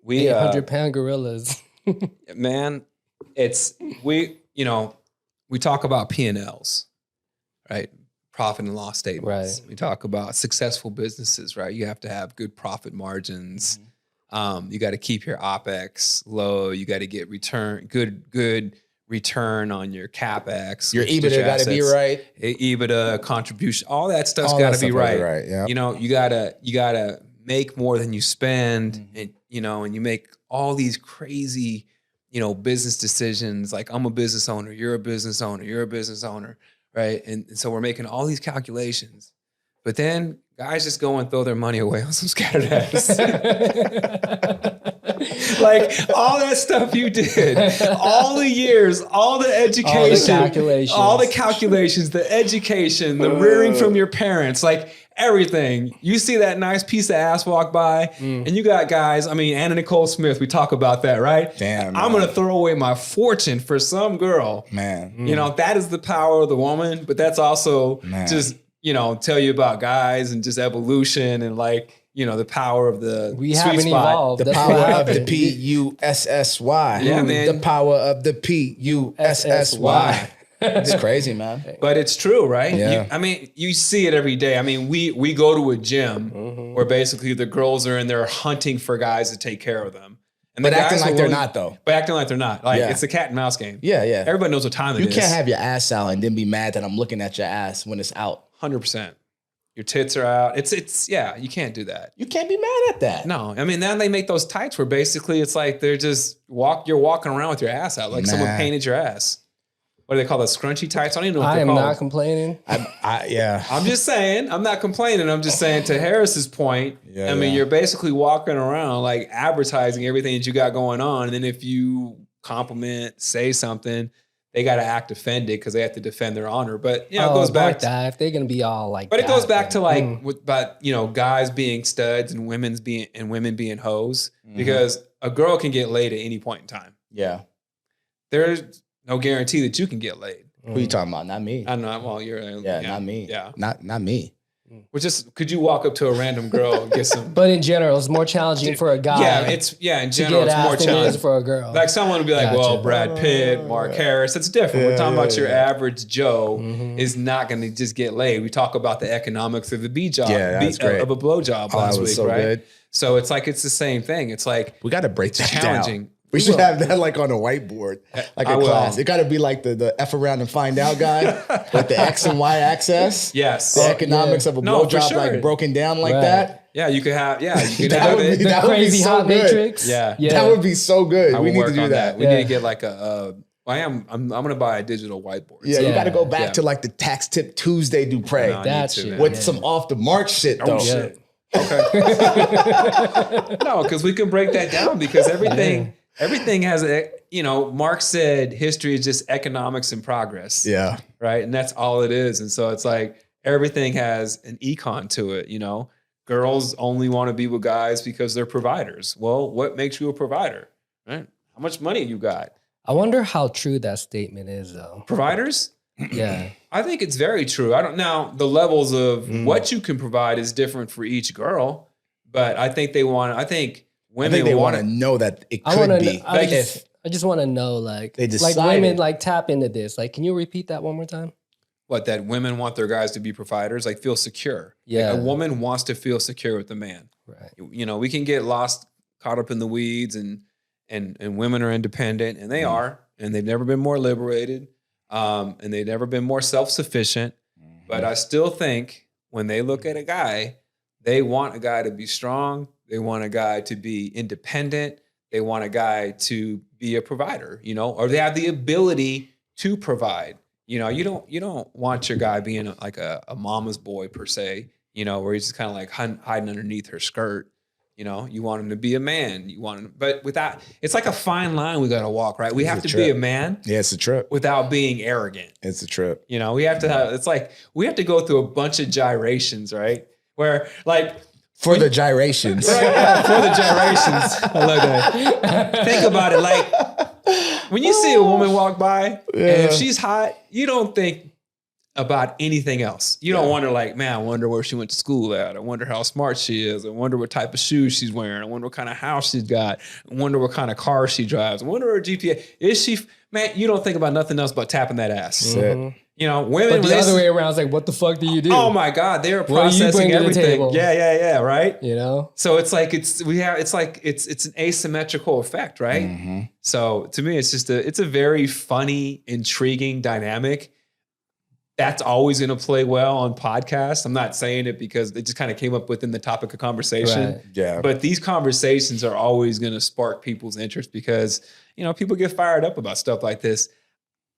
we 800-pound gorillas. Man, we talk about P&Ls, right? Profit and loss statements. Right. We talk about successful businesses, right? You have to have good profit margins. You got to keep your OpEx low. You got to get good return on your CapEx. Your EBITDA got to be right. EBITDA, contribution, all that stuff's got to be right. Yeah. You gotta make more than you spend, and and you make all these crazy, business decisions. Like, I'm a business owner, you're a business owner, you're a business owner, right? And so we're making all these calculations, but then guys just go and throw their money away on some scattered ass. Like, all that stuff you did, all the years, all the education, all the calculations, the education, the rearing from your parents, like everything. You see that nice piece of ass walk by, and you got guys, Anna Nicole Smith, we talk about that, right? Damn, I'm going to throw away my fortune for some girl. Man. That is the power of the woman, but that's also just, tell you about guys and just evolution and like, the power of the we sweet haven't spot. evolved. The power of the P-U-S-S-Y. Yeah, man. The power of the P-U-S-S-Y. It's crazy, man. But it's true, right? Yeah. You see it every day. We go to a gym where basically the girls are in there hunting for guys to take care of them. And But the acting guys like are they're willing- not though. But acting like they're not. Like Yeah. it's a cat and mouse game. Yeah, yeah. Everybody knows what time it You is. can't have your ass out and then be mad that I'm looking at your ass when it's out. 100%. Your tits are out. It's yeah, you can't do that. You can't be mad at that. No, I mean, then they make those tights where basically it's like they're just you're walking around with your ass out, like someone Nah. painted your ass. What do they call that? Scrunchy tights? I don't even know what I they're am called. not complaining. Yeah. I'm just saying, I'm not complaining. I'm just saying to Harris's point, Yeah, I mean, yeah. you're basically walking around like advertising everything that you got going on. And then if you compliment, say something, they got to act offended because they have to defend their honor. But, you know, it goes back to that. If they're going to be all like But it goes back to like, then, but you know, guys being studs and women being hoes, Mhm. because a girl can get laid at any point in time. Yeah. There's no guarantee that you can get laid. Who you talking about? Not me. I don't know. Well, you're Not me. Yeah, Not me. which is could you walk up to a random girl and get some? But in general, it's more challenging for a guy. In to general, get it's more asked than it is challenging. for a girl. Like someone would be like, Gotcha. well, Brad Pitt, Mark Harris. It's different. We're talking about your average Joe Mhm. is not going to just get laid. We talk about the economics of the B job, Yeah, that's great. of a blow job last that was week, so right? good. So it's like it's the same thing. It's like We got to break that challenging. down. We should have that like on a whiteboard, like I a will. class. It got to be like the F around and find out guy with the X and Y axis. Yes. The economics of a No, for blowjob sure. like broken down like Right. that. Yeah, you could have. Yeah, you could That have would it. be- the that would be crazy so hot good. matrix. Yeah. That would be so good. I We will need work to do on that. We Yeah. need to get like I'm going to buy a digital whiteboard. Yeah, you Yeah. got to go back Yeah. to like the tax tip Tuesday Dupre No, I need That to, shit. man. with Yeah. some off the mark shit though. Oh, shit. No, because we can break that down because everything has a, you know, Marx said history is just economics and progress. Yeah. Right. And that's all it is. And so it's like everything has an econ to it, you know. Girls only want to be with guys because they're providers. Well, what makes you a provider? Right? How much money you got? I wonder how true that statement is, though. Providers? Yeah. I think it's very true. I don't now the levels of what you can provide is different for each girl, but I think women I think they want to know that it I want could to. be. I just want to know, like They like decided. women like tap into this. Like, can you repeat that one more time? what that women want their guys to be providers, like feel secure. Yeah. Like a woman wants to feel secure with the man. Right. You know, we can get lost, caught up in the weeds, and women are independent, and they are, and they've never been more liberated, and they've never been more self-sufficient. But I still think when they look at a guy, they want a guy to be strong. They want a guy to be independent. They want a guy to be a provider, you know, or they have the ability to provide. You know, you don't want your guy being like a mama's boy per se, you know, where he's just kind of like hiding underneath her skirt. You know, you want him to be a man. You want him, but without, it's like a fine line we got to walk, right? We It's have a to trip. be a man Yeah, it's a trip. without being arrogant. It's a trip. You know, we have to have, it's like, we have to go through a bunch of gyrations, right? Where like, For the gyrations. right, yeah, for the gyrations. I love that. Think about it. Like when you see a woman walk by and if she's hot, you don't think about anything else. You don't wonder like, man, I wonder where she went to school at. I wonder how smart she is. I wonder what type of shoes she's wearing. I wonder what kind of house she's got. I wonder what kind of car she drives. I wonder her GPA. Is she, man, you don't think about nothing else but tapping that ass. That's it. Mhm. You know, women. But when the they other way around is like, what the fuck do you do? Oh my God, they're What do you processing bring to the everything. table? Yeah, right? You know? So it's like it's an asymmetrical effect, right? Mhm. So to me, it's a very funny, intriguing dynamic. That's always going to play well on podcasts. I'm not saying it because it just kind of came up within the topic of conversation. Right. Yeah. But these conversations are always going to spark people's interest because, you know, people get fired up about stuff like this.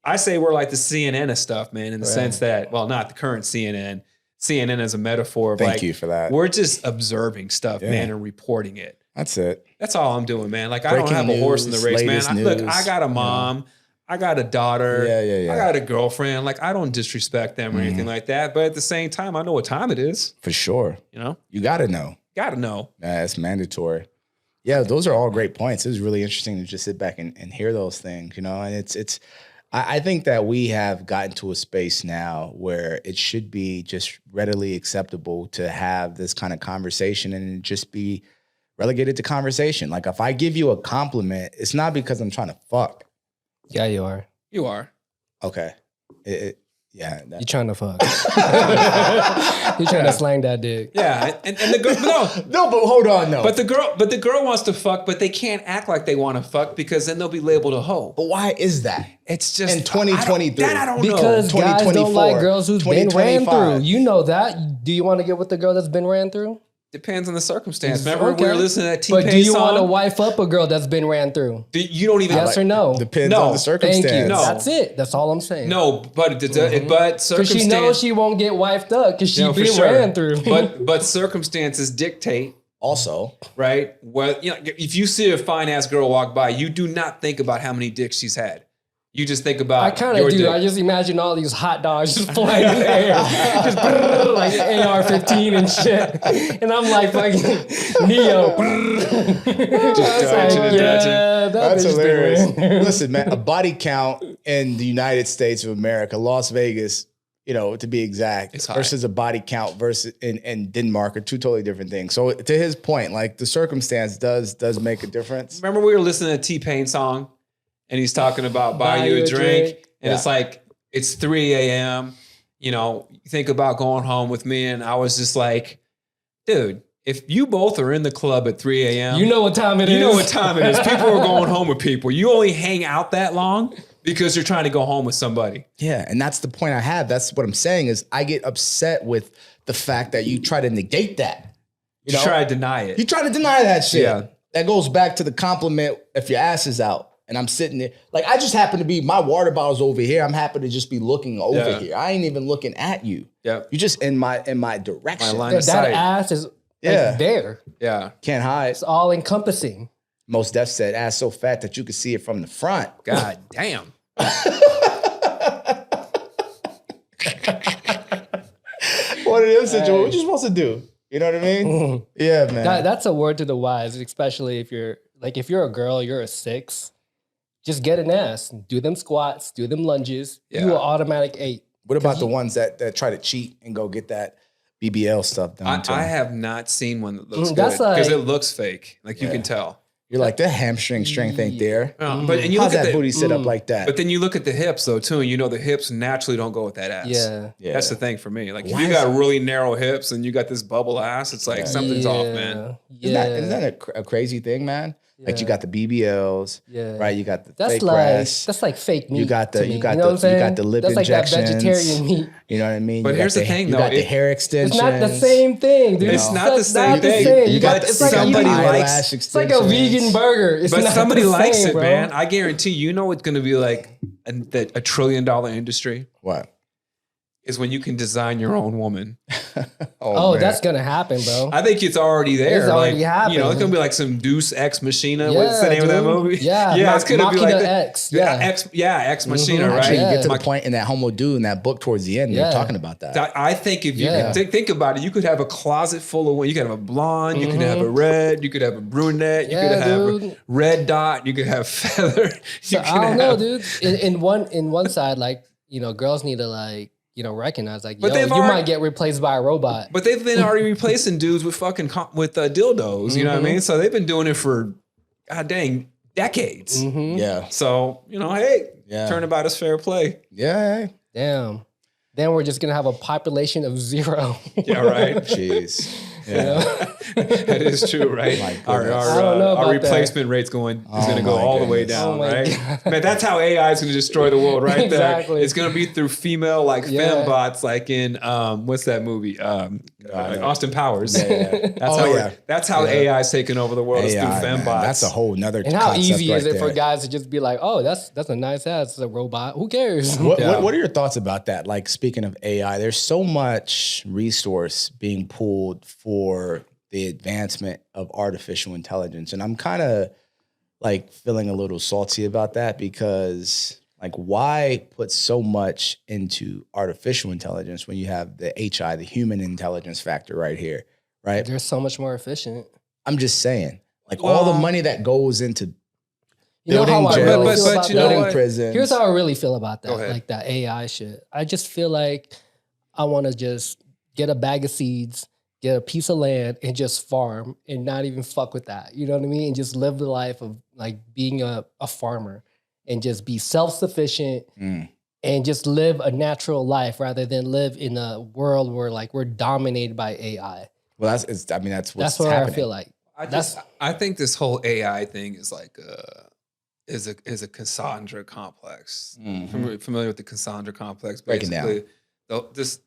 I say we're like the CNN of stuff, man, in the Right. sense that, well, not the current CNN. CNN is a metaphor of Thank like, you for that. we're just observing stuff, Yeah. man, and reporting it. That's it. That's all I'm doing, man. Like, I Breaking don't have a horse in the news, race, man. latest Look, news, I got a mom. I got a daughter. Yeah. I got a girlfriend. Like, I don't disrespect them or anything like that. But at the same time, I know what time it is. For sure. You know, You got to know. got to know. That's mandatory. Yeah, those are all great points. It was really interesting to just sit back and hear those things, you know, and I think that we have gotten to a space now where it should be just readily acceptable to have this kind of conversation and just be relegated to conversation. Like if I give you a compliment, it's not because I'm trying to fuck. Yeah, you are. You are. Okay. Yeah. You trying to fuck. You trying to slang that dick. Yeah, and the girl No, but hold on, though. but the girl wants to fuck, but they can't act like they want to fuck because then they'll be labeled a hoe. But why is that? It's just In 2023. I don't Because know. guys don't like girls who's been ran 2025. through. You know that. Do you want to get with the girl that's been ran through? Depends on the circumstance. Remember we were listening to that But T-Pain do you song? want to wife up a girl that's been ran through? You don't even Yes or no? Depends No. on the circumstance. Thank you. No. That's it. That's all I'm saying. No, but Because circumstance. she knows she won't get wifed up because she's for been sure. ran through. but circumstances dictate, Also, right? Well, if you see a fine ass girl walk by, you do not think about how many dicks she's had. You just think about I kind your of do. dick. I just imagine all these hot dogs just flying in the air, just brrr, like AR-15 and shit. And I'm like fucking Neo. dodging and dodging. that's hilarious. Listen, man, a body count in the United States of America, Las Vegas, to be exact, It's high. versus a body count versus in Denmark are two totally different things. So to his point, like the circumstance does make a difference. Remember we were listening to T-Pain song and he's talking about buy you a drink. And it's like, it's 3 a.m. You think about going home with me. And I was just like, dude, if you both are in the club at 3 a.m. You know what time it is. You know what time it is. People are going home with people. You only hang out that long because you're trying to go home with somebody. Yeah, and that's the point I have. That's what I'm saying is I get upset with the fact that you try to negate that. You try to deny it. You try to deny that shit. Yeah. That goes back to the compliment if your ass is out. And I'm sitting there, like I just happen to be, my water bottle's over here. I'm happy to just be looking over here. I ain't even looking at you. Yeah. You just in my direction. line That of sight. ass is there. Yeah. Can't hide. It's all encompassing. Most Def said ass so fat that you could see it from the front. God damn. One of them situations. What you supposed to do? You know what I mean? Yeah, man. That's a word to the wise, especially if you're a girl, you're a 6. Just get an ass. Do them squats, do them lunges. Yeah. You an automatic 8. What about the ones that try to cheat and go get that BBL stuff done? to I them? have not seen one that looks good That's because like- it looks fake. Like you can tell. You're like, the hamstring strength ain't there. But and you How's look at that the booty sit up like that? But then you look at the hips though too, and the hips naturally don't go with that ass. Yeah. That's the thing for me. Like if Why you is got really narrow hips and you got this bubble ass, it's like something's off, man. Isn't that a crazy thing, man? Like you got the BBLs, right? You got the That's fake like breasts. that's like fake meat. You got the to me. you got know the what I'm saying? you got the lip that's injections. like that vegetarian meat. You know what I mean? But You got here's the thing, you though, got the hair extensions. It's not the same thing, dude. It's not the same not thing. You got But it's like somebody eating- likes- It's like a vegan burger. It's But not somebody the likes same, it, bro. man. I guarantee it's going to be like a $1 trillion industry What? is when you can design your own woman. Oh, man. that's gonna happen, bro. I think it's already there. It's already happening. It's gonna be like some Deus Ex Machina. What's the name of that dude. movie? Yeah, yeah, it's gonna be Machina like X. Yeah. Ex Machina, right? Actually, you Yeah. get to the point in that Homo Dude in that book towards the end. They're Yeah. talking about that. I think if you Yeah. think about it, you could have a closet full of. You could have a blonde. You could have a red. You could have a brunette. You Yeah, could have a dude. red dot. You could have feather. So I don't know, dude. In one side, like girls need to recognize like, But yo, they've you already- might get replaced by a robot. But they've been already replacing dudes with fucking dildos. You know what I mean? So they've been doing it for god dang decades. Yeah. So hey, Yeah. turnabout is fair play. Yeah. Damn. Then we're just gonna have a population of 0. Yeah, right. Jeez. You know? That is true, right? My Our, goodness. I don't know our about that. replacement rate's going is Oh going to go my all the way goodness. down, Oh my right? Man, that's how AI is going to destroy the world, right Exactly. there. It's going to be through female Yeah. fembots, like in what's that movie? Austin Powers. Yeah. That's how AI is taking over the world. Is through AI, man. fembots. That's a whole nother And how concept easy is right it for there. guys to just be like, oh, that's a nice ass, it's a robot. Who cares? What Yeah. are your thoughts about that? Like, speaking of AI, there's so much resource being pulled for the advancement of artificial intelligence. And I'm kind of like feeling a little salty about that because like, why put so much into artificial intelligence when you have the HI, the human intelligence factor right here, right? They're so much more efficient. I'm just saying, like all the money that goes into You know how I building really jails, feel about you know that? building what? prisons. Here's how I really feel about Go that, ahead. like that AI shit. I just feel like I want to just get a bag of seeds, get a piece of land, and just farm and not even fuck with that. You know what I mean? And just live the life of like being a farmer and just be self-sufficient and just live a natural life rather than live in a world where like we're dominated by AI. Well, that's what's That's what happening. I feel like. I think this whole AI thing is like is a Cassandra complex. Familiar with the Cassandra complex? Break it down. This,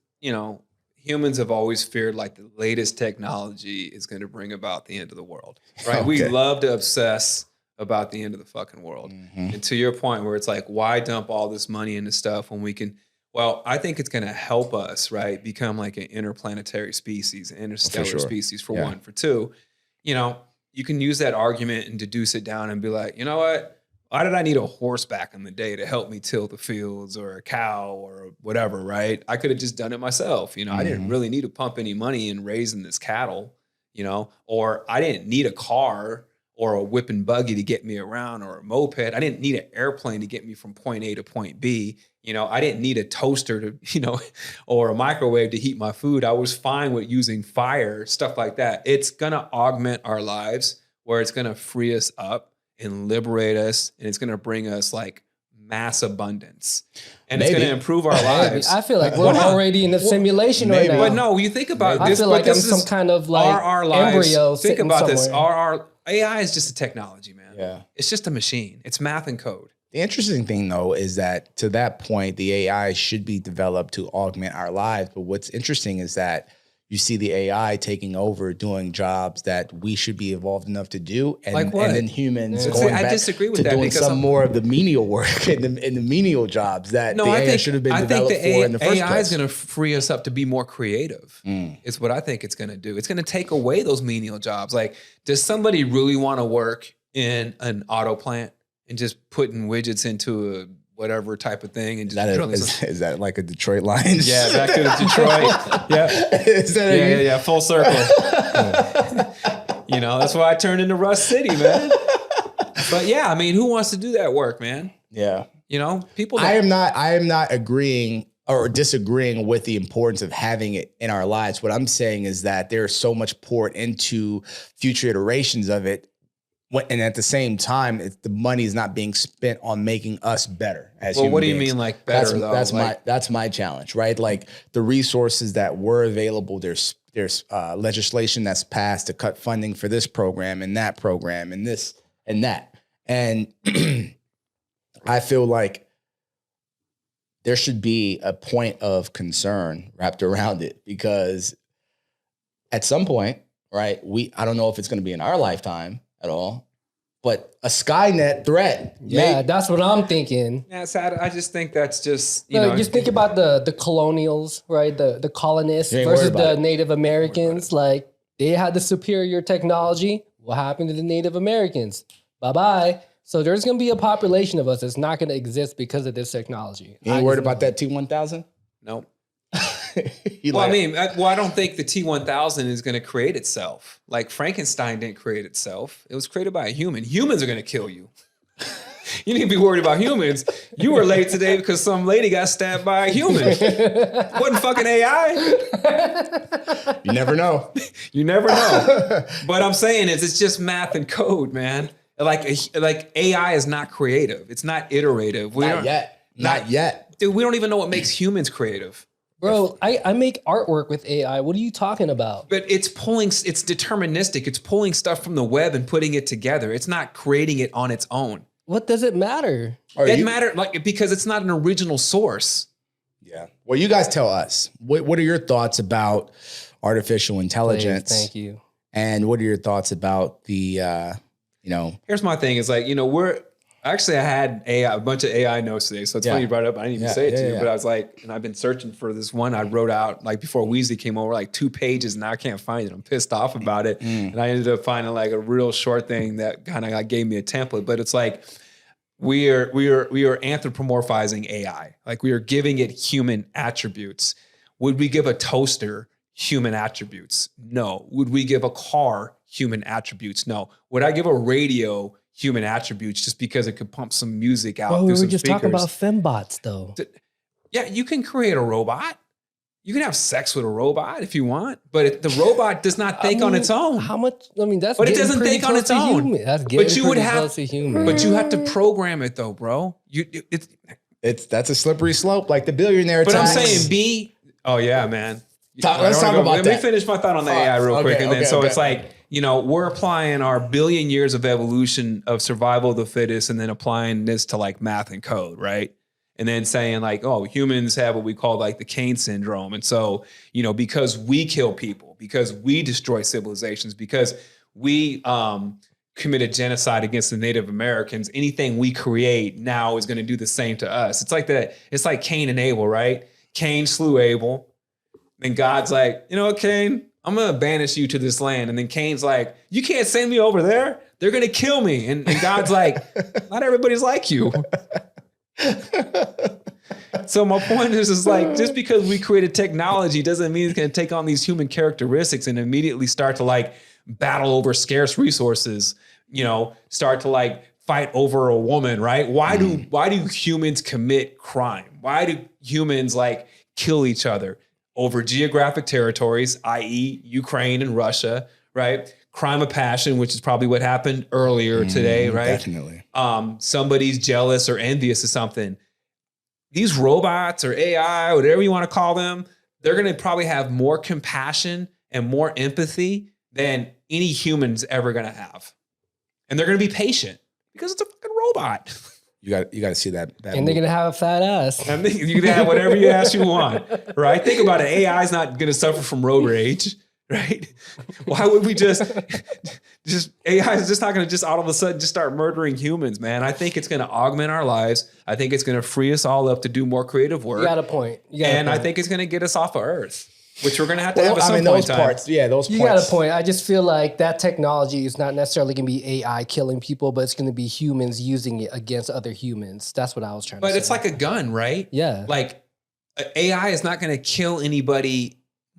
humans have always feared like the latest technology is going to bring about the end of the world, right? Okay. We love to obsess about the end of the fucking world. And to your point where it's like, why dump all this money into stuff when we can, well, I think it's going to help us, right? Become like an interplanetary species, interstellar species for one. For two, you can use that argument and deduce it down and be like, you know what? Why did I need a horse back in the day to help me till the fields, or a cow or whatever, right? I could have just done it myself. I didn't really need to pump any money in raising this cattle, or I didn't need a car or a whip and buggy to get me around, or a moped. I didn't need an airplane to get me from point A to point B. I didn't need a toaster to, or a microwave to heat my food. I was fine with using fire, stuff like that. It's going to augment our lives, where it's going to free us up and liberate us, and it's going to bring us like mass abundance, and it's going to improve our lives. I feel like we're already in a simulation right now. But no, you think about this. I feel like I'm some kind of like our lives, embryo. Think about somewhere. this. Our AI is just a technology, man. Yeah, it's just a machine. It's math and code. The interesting thing, though, is that to that point, the AI should be developed to augment our lives. But what's interesting is that you see the AI taking over, doing jobs that we should be evolved enough to do, and, like what? And then humans See, going I back disagree with to that doing because some more of the menial work and the menial jobs that the AI should have been developed for in the first place. AI is going to free us up to be more creative. Is what I think it's going to do. It's going to take away those menial jobs. Like, does somebody really want to work in an auto plant and just putting widgets into a whatever type of thing and just is that like a Detroit line? Yeah, back to Detroit. Yeah, is that yeah, full circle. That's why I turned into Rust City, man. But yeah, I mean, who wants to do that work, man? Yeah, people. I am not agreeing or disagreeing with the importance of having it in our lives. What I'm saying is that there's so much poured into future iterations of it. And at the same time, the money is not being spent on making us better as human beings. What do you mean, like better? That's my challenge, right? Like the resources that were available. There's legislation that's passed to cut funding for this program and that program and this and that. And I feel like there should be a point of concern wrapped around it, because at some point, right? I don't know if it's going to be in our lifetime at all, but a Skynet threat. Yeah, that's what I'm thinking. Yeah, sad. I just think that's just just think about the colonials, right? The colonists versus the Native Americans. Like, they had the superior technology. What happened to the Native Americans? Bye-bye. So there's going to be a population of us that's not going to exist because of this technology. You ain't worried about that T-1000? Nope. I don't think the T-1000 is going to create itself. Like, Frankenstein didn't create itself. It was created by a human. Humans are going to kill you. You need to be worried about humans. You were late today because some lady got stabbed by a human. Wasn't fucking AI. You never know. You never know. But I'm saying it's just math and code, man. Like AI is not creative. It's not iterative. Not yet. Dude, we don't even know what makes humans creative. Bro, I make artwork with AI. What are you talking about? But it's deterministic. It's pulling stuff from the web and putting it together. It's not creating it on its own. What does it matter? It doesn't matter, because it's not an original source. Yeah. Well, you guys tell us. What are your thoughts about artificial intelligence? Thank you. And what are your thoughts about the, Here's my thing. Is like, I had a bunch of AI notes today. So it's funny you brought it up. I didn't even say it to you, but I was like, and I've been searching for this one I wrote out like before Weezy came over, like 2 pages, and now I can't find it. I'm pissed off about it. And I ended up finding like a real short thing that kind of like gave me a template. But it's like, we are anthropomorphizing AI. Like, we are giving it human attributes. Would we give a toaster human attributes? No. Would we give a car human attributes? No. Would I give a radio human attributes just because it could pump some music out? We were some just speakers? talking about fembots, though. Yeah, you can create a robot. You can have sex with a robot if you want, but the robot does not think on its own. How much? That's but it doesn't think on its own. That's but you would have to human. But you have to program it though, bro. That's a slippery slope, like the billionaire But tax. I'm saying oh yeah, man. Let's talk about Let that. me finish my thought on the AI real quick. And then, it's like, we're applying our billion years of evolution of survival of the fittest and then applying this to like math and code, right? And then saying like, oh, humans have what we call like the Cain syndrome. And so, because we kill people, because we destroy civilizations, because we committed genocide against the Native Americans, anything we create now is going to do the same to us. It's like that. It's like Cain and Abel, right? Cain slew Abel. And God's like, Cain, I'm going to banish you to this land. And then Cain's like, you can't send me over there. They're going to kill me. And God's like, not everybody's like you. So my point is like, just because we created technology doesn't mean it's going to take on these human characteristics and immediately start to like battle over scarce resources, start to like fight over a woman, right? Why do humans commit crime? Why do humans like kill each other? Over geographic territories, i.e. Ukraine and Russia, right? Crime of passion, which is probably what happened earlier today, right? Definitely. Somebody's jealous or envious of something. These robots or AI, whatever you want to call them, they're going to probably have more compassion and more empathy than any human's ever going to have. And they're going to be patient because it's a fucking robot. You got to see that. And they're going to have a fat ass. And you can have whatever you ask you want, right? Think about it. AI is not going to suffer from road rage, right? Why would we just AI is just not going to just all of a sudden just start murdering humans, man. I think it's going to augment our lives. I think it's going to free us all up to do more creative work. You got a point. I think it's going to get us off of Earth, which we're going to have at some point those in time. parts. Yeah, those You parts. got a point. I just feel like that technology is not necessarily going to be AI killing people, but it's going to be humans using it against other humans. That's what I was trying to say. But it's like a gun, right? Yeah. Like AI is not going to kill anybody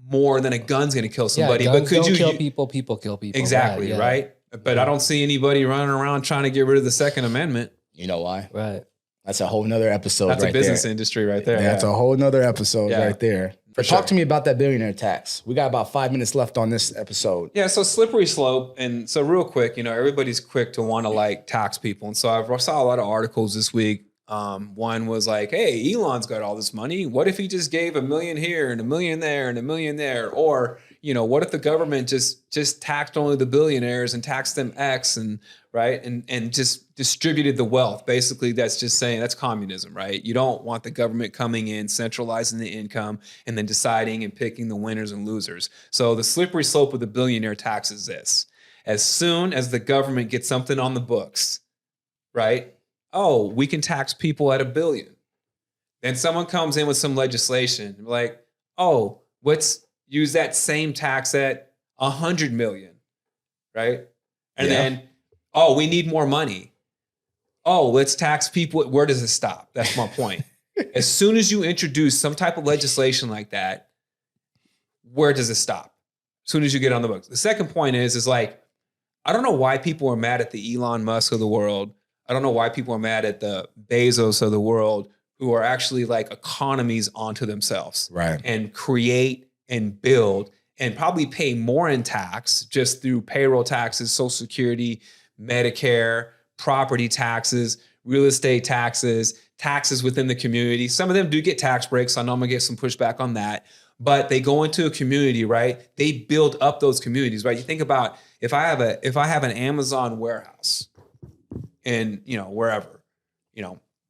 more than a gun's going to kill somebody. Yeah, but guns could don't you kill people? People kill people. Exactly, right? But I don't see anybody running around trying to get rid of the Second Amendment. You know why? Right. That's a whole nother episode. That's right a business there. industry right there. That's a whole nother episode right there. For Talk sure. to me about that billionaire tax. We got about 5 minutes left on this episode. Yeah, so slippery slope. And so real quick, everybody's quick to want to like tax people. And so I saw a lot of articles this week. One was like, hey, Elon's got all this money. What if he just gave $1 million here and $1 million there and $1 million there? Or, what if the government just taxed only the billionaires and taxed them X and right? And just distributed the wealth. Basically, that's just saying that's communism, right? You don't want the government coming in, centralizing the income, and then deciding and picking the winners and losers. So the slippery slope of the billionaire tax is this. As soon as the government gets something on the books, right? Oh, we can tax people at $1 billion. Then someone comes in with some legislation like, oh, let's use that same tax at 100 million, right? And then, oh, we need more money. Oh, let's tax people. Where does it stop? That's my point. As soon as you introduce some type of legislation like that, where does it stop? As soon as you get on the books. The second point is like, I don't know why people are mad at the Elon Musk of the world. I don't know why people are mad at the Bezos of the world, who are actually like economies onto themselves, right? And create and build and probably pay more in tax just through payroll taxes, Social Security, Medicare, property taxes, real estate taxes, taxes within the community. Some of them do get tax breaks. So I know I'm gonna get some pushback on that, but they go into a community, right? They build up those communities, right? You think about if I have an Amazon warehouse and wherever,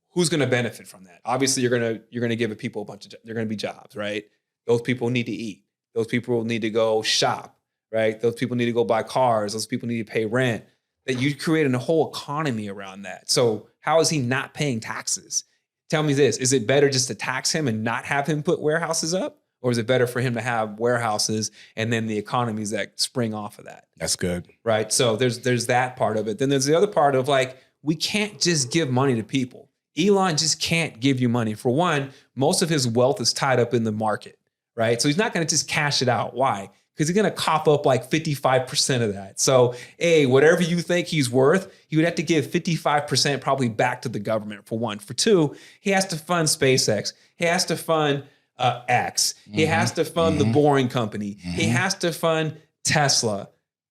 who's going to benefit from that? Obviously, you're going to give people a bunch of, they're going to be jobs, right? Those people need to eat. Those people need to go shop, right? Those people need to go buy cars. Those people need to pay rent. That you create a whole economy around that. So how is he not paying taxes? Tell me this, is it better just to tax him and not have him put warehouses up? Or is it better for him to have warehouses and then the economies that spring off of that? That's good. Right? So there's that part of it. Then there's the other part of like, we can't just give money to people. Elon just can't give you money. For one, most of his wealth is tied up in the market, right? So he's not going to just cash it out. Why? Because he's going to cough up like 55% of that. So, whatever you think he's worth, he would have to give 55% probably back to the government, for one. For two, he has to fund SpaceX. He has to fund X. He has to fund the Boring Company. He has to fund Tesla.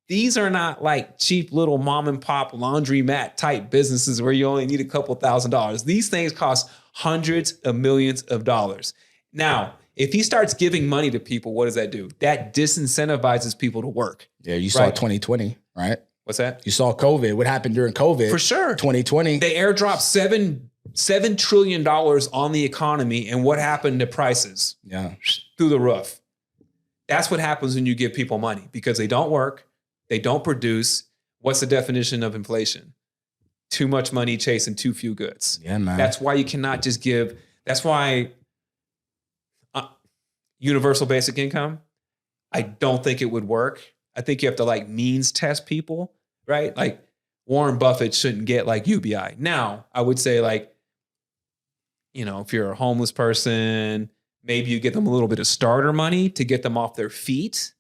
these are not like cheap little mom and pop laundromat type businesses where you only need a couple $1,000s. These things cost hundreds of millions of dollars. Now, if he starts giving money to people, what does that do? That disincentivizes people to work. Yeah, you saw 2020, right? What's that? You saw COVID. What happened during COVID? For sure. 2020. They airdropped $7 trillion on the economy, and what happened to prices? Yeah. Through the roof. That's what happens when you give people money, because they don't work, they don't produce. What's the definition of inflation? Too much money chasing too few goods. Yeah, man. That's why you cannot just give. That's why universal basic income, I don't think it would work. I think you have to like means test people, right? Like Warren Buffett shouldn't get like UBI. Now, I would say like, you know, if you're a homeless person, maybe you get them a little bit of starter money to get them off their feet.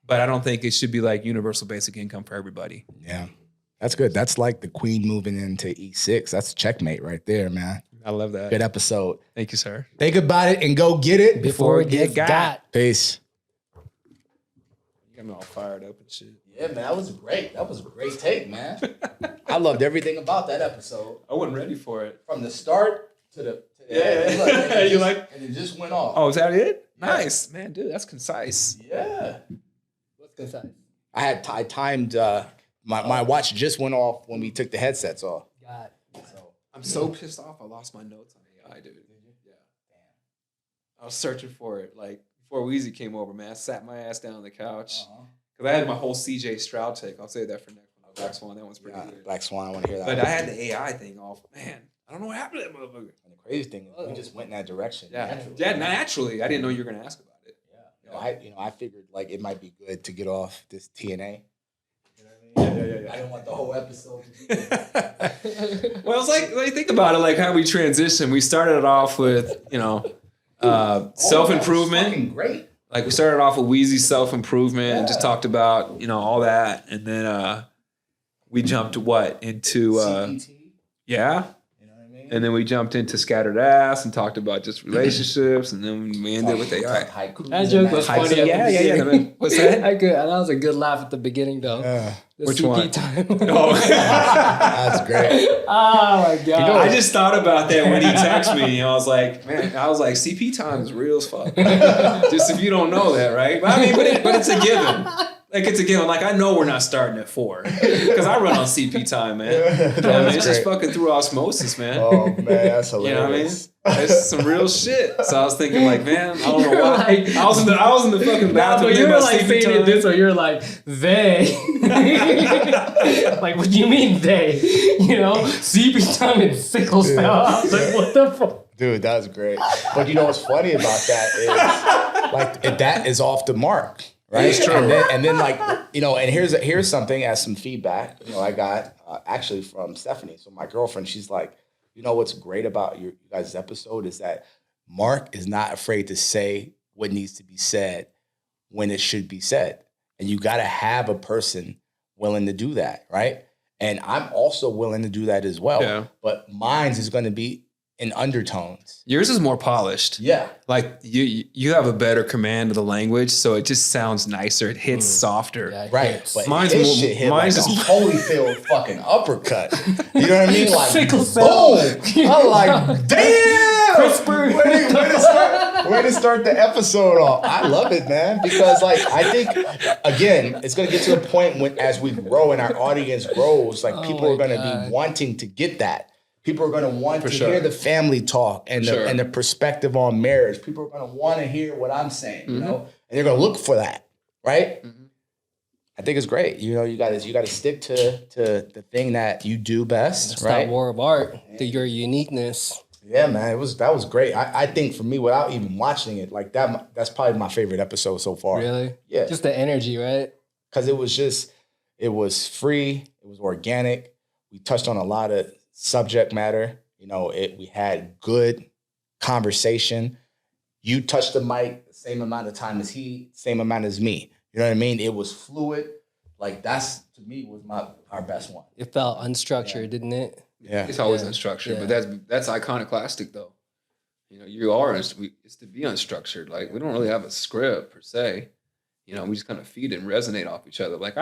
But I don't think it should be like universal basic income for everybody. Yeah. That's good. That's like the queen moving into E6. That's checkmate right there, man. I love that. Good episode. Thank you, sir. Think about it and go get it Before it gets got. Peace. You got me all fired up and shit. Yeah, man. That was great. That was a great take, man. I loved everything about that episode. I wasn't ready for it. From the start to the Yeah. You like? And it just went off. Oh, is that it? Yeah. Nice. Man, dude, that's concise. Yeah. What's concise? I timed my watch just went off when we took the headsets off. God. So I'm so pissed off. I lost my notes on AI, dude. Yeah. I was searching for it. Like, before Weezy came over, man, I sat my ass down on the couch. Because I had my whole CJ Stroud take. I'll say that for next one. Black Swan, that one's pretty good. Black Swan, I want to hear that. But I had the AI thing off. Man, I don't know what happened to that motherfucker. And the crazy thing is we just went in that direction. Yeah, naturally. I didn't know you were going to ask about it. Yeah. I figured like it might be good to get off this TNA. You know what I mean? Yeah. I didn't want the whole episode. Well, it's like think about it, like how we transitioned. We started it off with, self-improvement. Fucking great. Like we started off with Weezy's self-improvement and just talked about, all that. And then we jumped into CPT. Yeah. You know what I mean? And then we jumped into Scattered Ass and talked about just relationships, and then we ended with AI. Haiku. That joke was funny. At the beginning. What's that? That was a good laugh at the beginning, though. The Which CP one? time. Oh, That's great. Oh my god! I just thought about that when he texted me. I was like, CP time is real as fuck. Just if you don't know that, right? But it's a given. Like it's a given. Like I know we're not starting at 4 because I run on CP time, man. It's just fucking through osmosis, man. Oh man, that's hilarious. You know what I mean? It's some real shit. So I was thinking, like, man, I don't know why. I was in the fucking bathroom. But you were like CP saying time. it this way. You're like they. Like, what do you mean they? CP time and sickle cell. I was like, what the fuck? Dude, that was great. But you know what's funny about that is like that is off the mark. Right. It's true. And then like, and here's something as some feedback, I got actually from Stephanie. So my girlfriend, she's like, what's great about you guys' episode is that Mark is not afraid to say what needs to be said when it should be said. And you got to have a person willing to do that. Right. And I'm also willing to do that as well. Yeah. But mine's is going to be in undertones. Yours is more polished. Yeah. Like you have a better command of the language, so it just sounds nicer. It hits softer. Yeah, Right. But Mine's his more- shit hit mine's like a just- Holyfield fucking uppercut. You know what I mean? Like, Sickle cell. boom. I'm like, damn. CRISPR. Way to start the episode off. I love it, man. Because like, I think, again, it's going to get to the point when as we grow and our audience grows, like people are going to be wanting to get that. People are going to want to hear the family talk and the perspective on marriage. People are going to want to hear what I'm saying, and they're going to look for that, right? Mm-hmm. I think it's great. You got to stick to the thing that you do best, right? That war of art, to your uniqueness. Yeah, man, that was great. I think for me, without even watching it, like that's probably my favorite episode so far. Really? Yeah, Just the energy, right? because it was free, it was organic. We touched on a lot of subject matter. We had good conversation. You touched the mic the same amount of time as he, same amount as me. You know what I mean? It was fluid. Like that's to me was our best one. It felt unstructured, didn't it? Yeah, It's always unstructured, but that's iconoclastic though. It's to be unstructured. Like we don't really have a script per se. We just kind of feed and resonate off each other. Like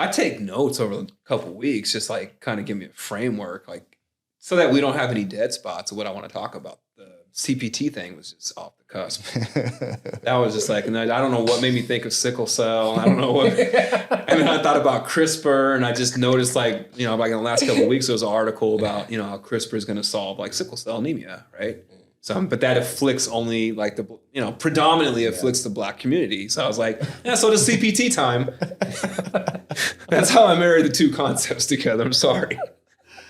I take notes over a couple weeks, just like kind of give me a framework, like so that we don't have any dead spots of what I want to talk about. The CPT thing was just off the cusp. That was just like, and I don't know what made me think of sickle cell. I don't know what. And then I thought about CRISPR, and I just noticed, like, you know, like in the last couple of weeks, there was an article about, you know, how CRISPR is going to solve like sickle cell anemia, right? So, but that afflicts only like the, you know, predominantly afflicts the Black community. So I was like, yeah, so does CPT time. That's how I married the two concepts together. I'm sorry.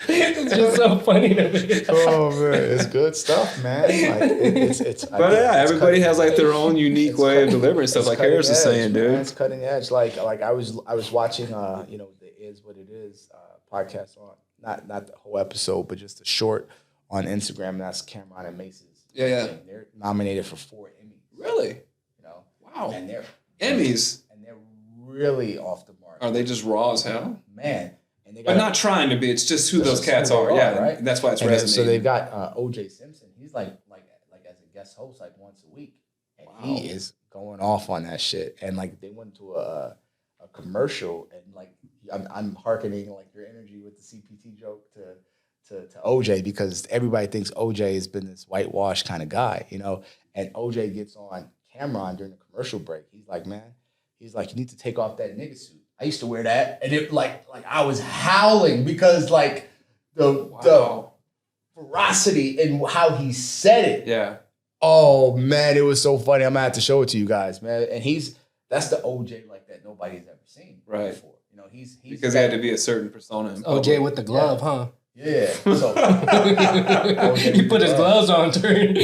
It's just so funny to me. Oh man, it's good stuff, man. Like it's. But yeah, everybody has like their own unique way of delivering stuff. Like Harris was saying, dude. It's cutting edge. Like I was watching you know, the Is What It Is podcast on not the whole episode, but just a short on Instagram. And that's Cameron and Mace's. Yeah. And they're nominated for 4 Emmys. Really? You know. Wow. And they're Emmys. And they're really off the mark. Are they just raw as hell? Man. And they But not trying to be. It's just who those cats are. Yeah, right? That's why it's and resonating. So they've got O.J. Simpson. He's like as a guest host like once a week, and he is going off on that shit. And like they went to a commercial, and like I'm hearkening like your energy with the CPT joke to O.J. because everybody thinks O.J. has been this whitewashed kind of guy, you know. And O.J. gets on Cameron during the commercial break. He's like, man, you need to take off that nigga suit. I used to wear that, and it like I was howling because like the ferocity in how he said it. Yeah. Oh man, it was so funny. I'm gonna have to show it to you guys, man. And that's the OJ like that nobody's ever seen before. You know, he's because he had to be a certain persona. OJ with the glove, huh? Yeah. So he put his gloves on, turn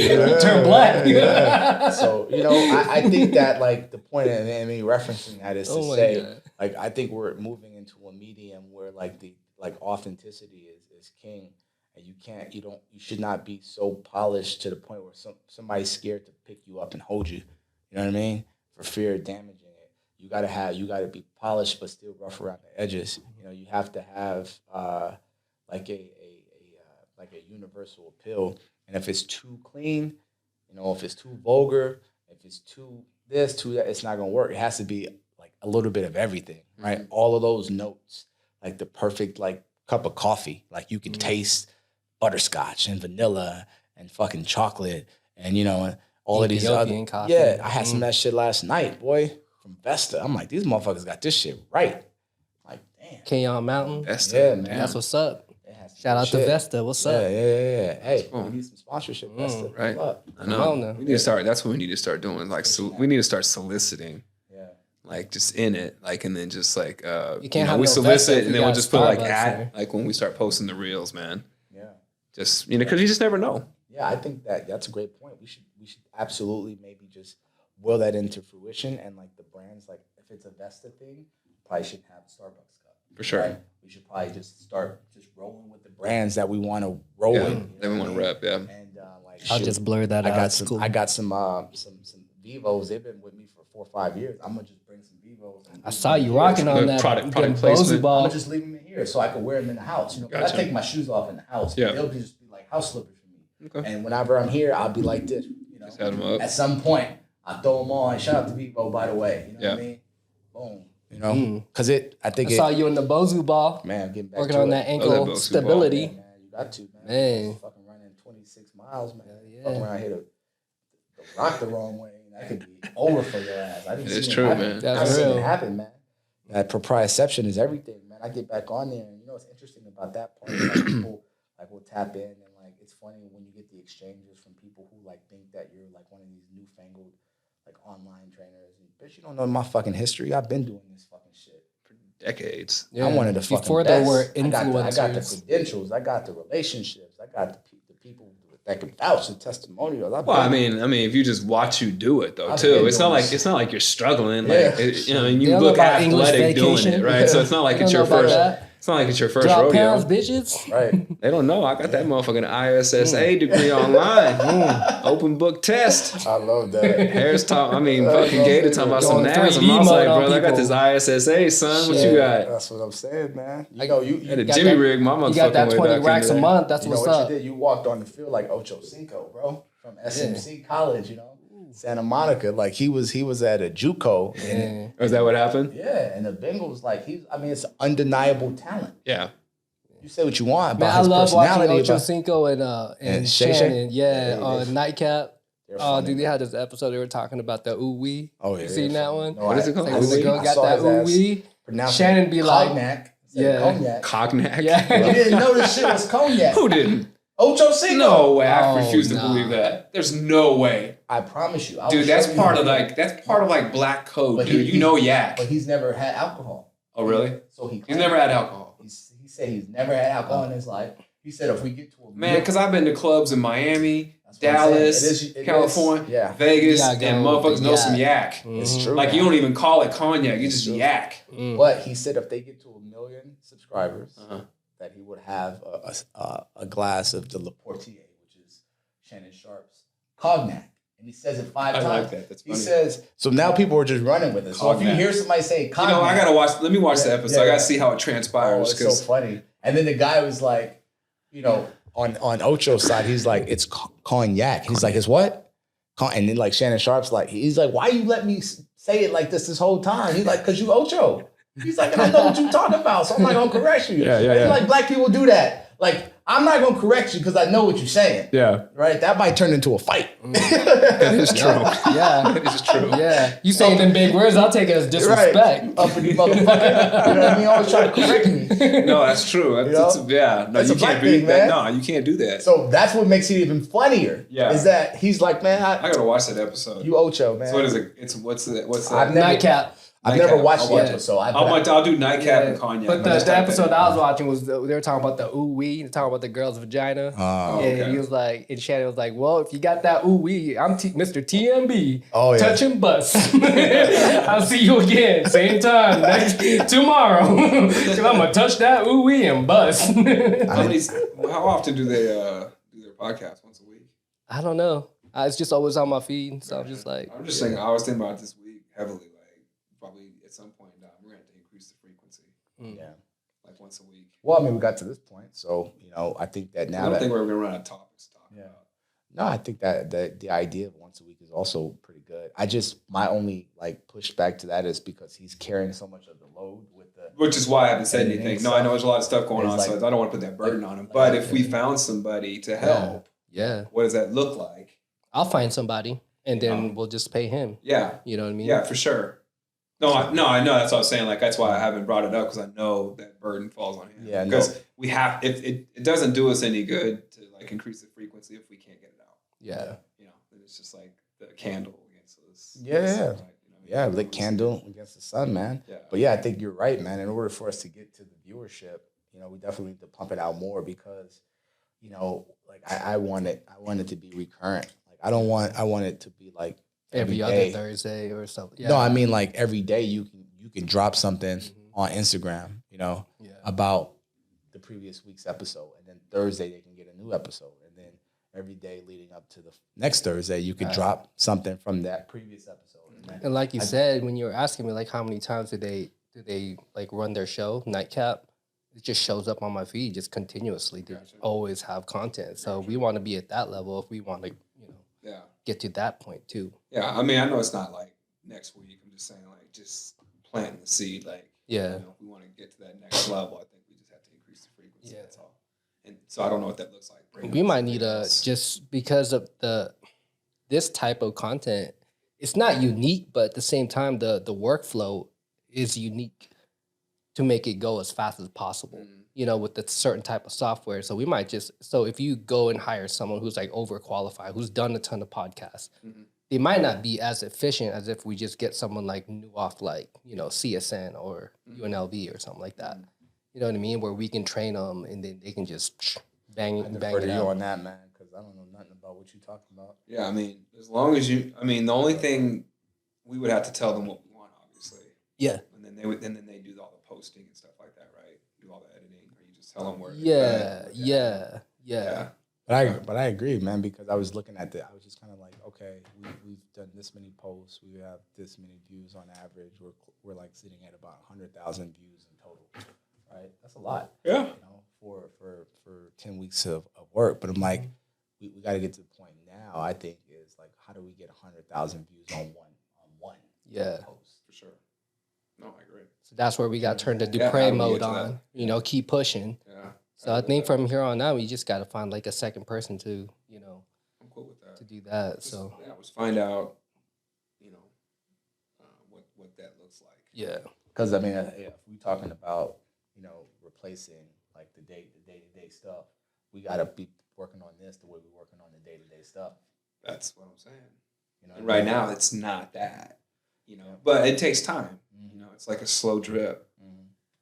black. Yeah. So, you know, I think that like the point of me referencing that is to say, like, I think we're moving into a medium where like the authenticity is king, and you should not be so polished to the point where somebody's scared to pick you up and hold you. You know what I mean? For fear of damaging it. You gotta be polished but still rough around the edges. You know, you have to have like a universal appeal. And if it's too clean, you know, if it's too vulgar, if it's too this, too that, it's not gonna work. It has to be like a little bit of everything, right? Mm-hmm. All of those notes, like the perfect like cup of coffee. Like you can taste butterscotch and vanilla and fucking chocolate and, you know, all of these other coffee. Yeah, I had some of that shit last night, boy, from Vesta. I'm like, these motherfuckers got this shit right. Like, damn. Kenyon Mountain. Vesta. Yeah, man. That's what's up. Shout out to Vesta. What's up? Yeah. Hey, we need some sponsorship. Vesta. Right. I know. We need to start. That's what we need to start doing. Like, we need to start soliciting. Yeah. Like, just in it. Like, and then just like, you can't have we no solicit, and then we'll just put like at like when we start posting the reels, man. Yeah. Just because you just never know. Yeah, I think that's a great point. We should absolutely maybe just will that into fruition, and like the brands, like if it's a Vesta thing, probably should have a Starbucks cup. For sure. Right? We should probably just start just rolling with the brands that we want to roll with. That we want to rep, yeah. And like I'll just blur that out. I got some Vivos. They've been with me for 4 or 5 years. I'm gonna just bring some Vivos. I saw you rocking on that product placement. I'm gonna just leave them in here so I can wear them in the house. You know, I take my shoes off in the house. Yeah. They'll just be like house slippers for me. Okay. And whenever I'm here, I'll be like this. You know, just have them up. At some point, I throw them on. Shout out to Vivo, by the way. You know what I mean? Boom. You know, because I saw you in the Bozu ball. Man, getting back working on that ankle stability. Man, you got to, man. Man. Fucking running 26 miles, man. Yeah. Fucking around here to rock the wrong way. That could be over for your ass. I didn't see it happen. Man. That's real. Seen it happen, man. That proprioception is everything, man. I get back on there, and you know what's interesting about that part? Like people like will tap in, and like it's funny when you get the exchanges from people who like think that you're like one of these newfangled like online trainers. And, bitch, you don't know my fucking history. I've been doing this fucking shit for decades. Yeah. I'm one of the fucking before best. There were influencers. I got the credentials. I got the relationships. I got the people that can vouch and testimonials. I mean, if you just watch you do it though, too, it's not like you're struggling. Like you know, and you look athletic doing it, right? Yeah. So it's not like it's your first. It's not like it's your first rodeo. Pounds, bitches. Right. They don't know. I got that motherfucking ISSA degree online. Open book test. I love that. Harris fucking Gator talking about some NASM. I was like, bro, I got this ISSA, son. What you got? That's what I'm saying, man. You know, you had a Jimmy rig. My motherfucking. You got that 20 racks a month. That's what's up. You did. You walked on the field like Ocho Cinco, bro, from SMC College. You know. Santa Monica. Like he was at a JUCO. And, Is that what happened? yeah, and the Bengals, like it's undeniable talent. Yeah. You say what you want Man, about I his love watching personality. Ocho Cinco and Shay Shay? Shannon. Yeah, on Nightcap. They're Oh, funny, dude, they man. had this episode. They were talking about the ooh wee. Oh yeah, You seen they're that funny. one? No, What is it called? Like when the girl I got saw that his ooh ass wee. pronounce Shannon it be like, cognac. yeah. Cognac. Cognac. Yeah. You didn't know this shit was cognac. Who didn't? Ocho Cinco. No way. I Oh, refuse to nah. believe that. There's no way. I promise you. I will Dude, that's show you part the of video. black code, But dude. You know yak. But he's never had alcohol. Oh, really? So He's never had alcohol. He said he's never had alcohol in his life. He said if we get to a Man, because I've been to clubs in Miami, That's what I'm saying. Dallas, It is- California, yeah. Vegas, Yeah, and go motherfuckers with know yak. some yak. It's Mhm. true. Like, you don't even call it cognac. You It's just true. yak. Mm. But he said if they get to 1 million subscribers, Uh-huh. that he would have a glass of the Le Portier, which is Shannon Sharp's cognac. And he says it 5 I times. like that. That's He funny. says, so now people are just running with it. So if you Cognac. hear somebody say You cognac. know, I gotta watch. Let me watch the episode. Yeah, I yeah. gotta see how it Oh, transpires. it's so funny. And then the guy was like, you know, on Ocho's side, he's like, it's cognac. He's like, it's what? And then like Shannon Sharp's like, he's like, why you let me say it like this whole time? He's like, because you Ocho. He's like, and I know what you're talking about, so I'm not gonna correct you. Yeah, yeah, And yeah. like black people do that. Like, I'm not gonna correct you because I know what you're saying. yeah, Right? That might turn into a fight. that is true. Yeah. That is true. Yeah. You saying them big words, I'll take it as disrespect. Right. Uppity motherfucker. You know what I mean? Always try to correct me. No, that's true. That's, You know? yeah. No, It's you a black can't be thing, that. man. No, you can't do that. So that's what makes it even funnier. Yeah. Is that he's like, man, I gotta watch that episode. you Ocho, man. So what is it? It's what's that? What's that? I've never- Nightcap. I've Nightcap. never watched I'll the watch episode. So I'll do nightcap and cognac. But I'll the just type that episode in. I was watching was they were talking about the ooh wee, talking about the girl's vagina. Oh, And okay. he was like, and Shannon was like, well, if you got that ooh wee, I'm Mr. TMB. Oh, yeah. Touch and bust. I'll see you again, same time, tomorrow. Cause I'm gonna touch that ooh wee and bust. How often do they do their podcast? Once a week? I don't know. It's just always on my feed, so I'm just like, I'm just saying. I was thinking about it this week heavily. Like probably at some point in time, we're gonna have to increase the frequency, Yeah. like once a week. Well, I mean, we got to this point, so I think that I now don't that think we're gonna run out of topics to talk Yeah. about. no, I think that the idea of once a week is also pretty good. My only like pushback to that is because he's carrying so much of the load with the. Which is why I haven't said Editing anything. No, I know stuff. there's a lot of stuff going It's on, like- so I don't want to put that burden on him. like- But if we found somebody to help, yeah, what does that look like? I'll find somebody and then we'll just pay him. Yeah, You know what I mean? yeah, for sure. No, I know. That's what I was saying. Like that's why I haven't brought it up because I know that burden falls on him. Yeah, no. because we have. If it doesn't do us any good to like increase the frequency if we can't get it out. Yeah. You know, then it's just like the candle against us. Yeah, yeah. Like, you know, Yeah, lit candle against the sun, man. Yeah. But yeah, I think you're right, man. In order for us to get to the viewership, we definitely need to pump it out more because, like I want it to be recurrent. Like I want it to be like Every day. other Thursday or something. Yeah. No, I mean like every day you can drop something Mhm. on Instagram, Yeah. about the previous week's episode, and then Thursday they can get a new episode, and then every day leading up to the next Thursday you could Right. drop something from that previous episode. And then- And like you said, when you were asking me like how many times do they like run their show, Nightcap, it just shows up on my feed just continuously. They just Gotcha. always have content. So we want to be at that level if we want to, Yeah. get to that point too. Yeah. I mean, I know it's not like next week. I'm just saying, like, just planting the seed. Like, Yeah. if we want to get to that next level, I think we just have to increase the frequency. Yeah. That's all. And so I don't know what that looks like. Bring We up might something need a else. just because of this type of content, it's not unique, but at the same time the workflow is unique to make it go as fast as possible. Mhm. With a certain type of software. So we might so if you go and hire someone who's like overqualified, who's done a ton of podcasts, Mhm. they might not be as efficient as if we just get someone like new off like, CSN or Mhm. UNLV or something like that. Mhm. You know what I mean? Where we can train them and then they can just bang I it, defer bang to it you out. on that, man, because I don't know nothing about what you're talking about. Yeah. I mean, as long as the only thing we would have to tell them what we want, obviously. Yeah. And then they do all the posting and stuff like that, right? Do all the editing, or you just tell them where. Yeah. But I agree, man, because I was looking at I was just kind of like, okay, we've done this many posts, we have this many views on average. We're like sitting at about 100,000 views in total, right? That's a lot, Yeah. for 10 weeks of work. But I'm like, we got to get to the point now. I think is like, how do we get 100,000 views on one Yeah. post? For sure. No, I agree. So that's where we got turned to Yeah, Dupre how do we mode get to on. that? You know, keep pushing. Yeah. So I think from here on out, we just got to find like a second person to, you know, I'm cool with that. to do that. So let's find out, you know, what that looks like. yeah, Because I mean, if we're talking about, you know, replacing like the day-to-day stuff, we got to be working on this the way we're working on the day-to-day stuff. That's what I'm saying. You know, And right now, it's not that, you know, but it takes time. You know, it's like a slow drip.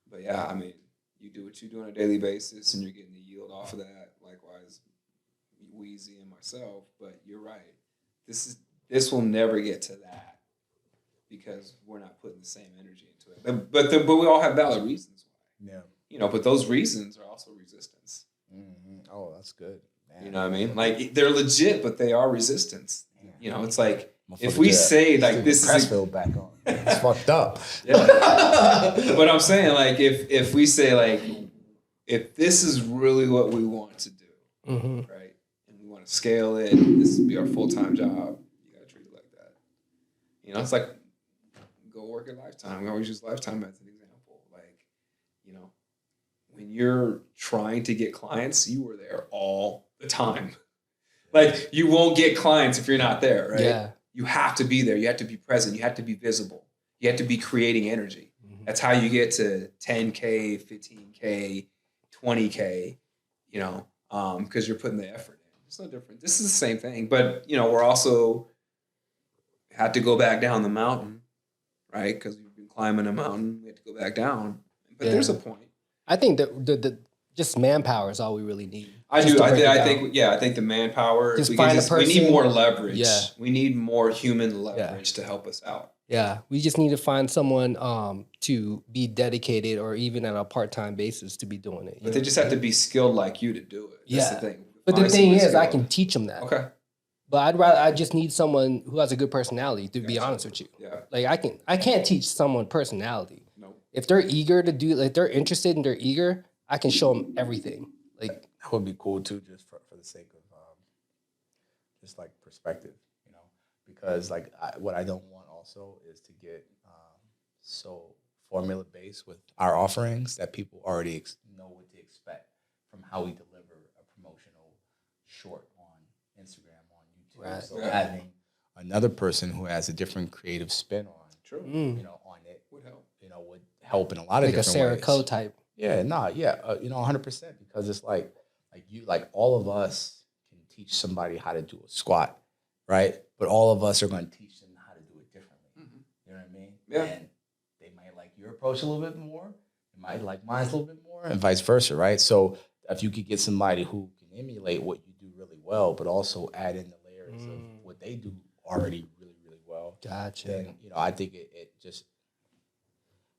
But yeah, I mean, you do what you do on a daily basis, and you're getting the yield off of that. Likewise, Wheezy and myself. But you're right. This will never get to that because we're not putting the same energy into it. But we all have valid reasons why. Yeah. You know, but those reasons are also resistance. Oh, that's good. Man. You know what I mean? Like they're legit, but they are resistance. You know, it's like if we say like this is Pressfield back on, it's fucked up. Yeah. But I'm saying like if we say like if this is really what we want to do, right, and we want to scale it, this will be our full-time job. You gotta treat it like that. You know, it's like go work at Lifetime. We always use Lifetime as an example. Like, you know, when you're trying to get clients, you are there all the time. Like you won't get clients if you're not there, right? Yeah. You have to be there. You have to be present. You have to be visible. You have to be creating energy. That's how you get to 10K, 15K, 20K, you know, because you're putting the effort in. It's no different. This is the same thing. But, you know, we're also had to go back down the mountain, right? Because we've been climbing a mountain. We had to go back down. But there's a point. I think that the just manpower is all we really need. I think the manpower. Just find a person. We need more leverage. Yeah. We need more human leverage to help us out. Yeah, we just need to find someone to be dedicated, or even on a part-time basis to be doing it. But they just have to be skilled like you to do it. That's the thing. But the thing is, I can teach them that. Okay. But I just need someone who has a good personality. To be honest with you, like I can't teach someone personality. No. If they're eager to do, like they're interested and they're eager, I can show them everything. Like that would be cool too, just for the sake of just like perspective, you know, because like what I don't want also is to get so formula based with our offerings that people already know what to expect from how we deliver a promotional short on Instagram, on YouTube. Right. So having another person who has a different creative spin on, you know, on it would help. You know, would help in a lot of different ways. Like a Sarah Coe type. Yeah, you know, 100%, because it's like all of us can teach somebody how to do a squat, right? But all of us are going to teach them how to do it differently. You know what I mean? Yeah. And they might like your approach a little bit more. They might like mine a little bit more, and vice versa, right? So if you could get somebody who can emulate what you do really well, but also add in the layers of what they do already really, really well. Gotcha. Then, you know, I think it just.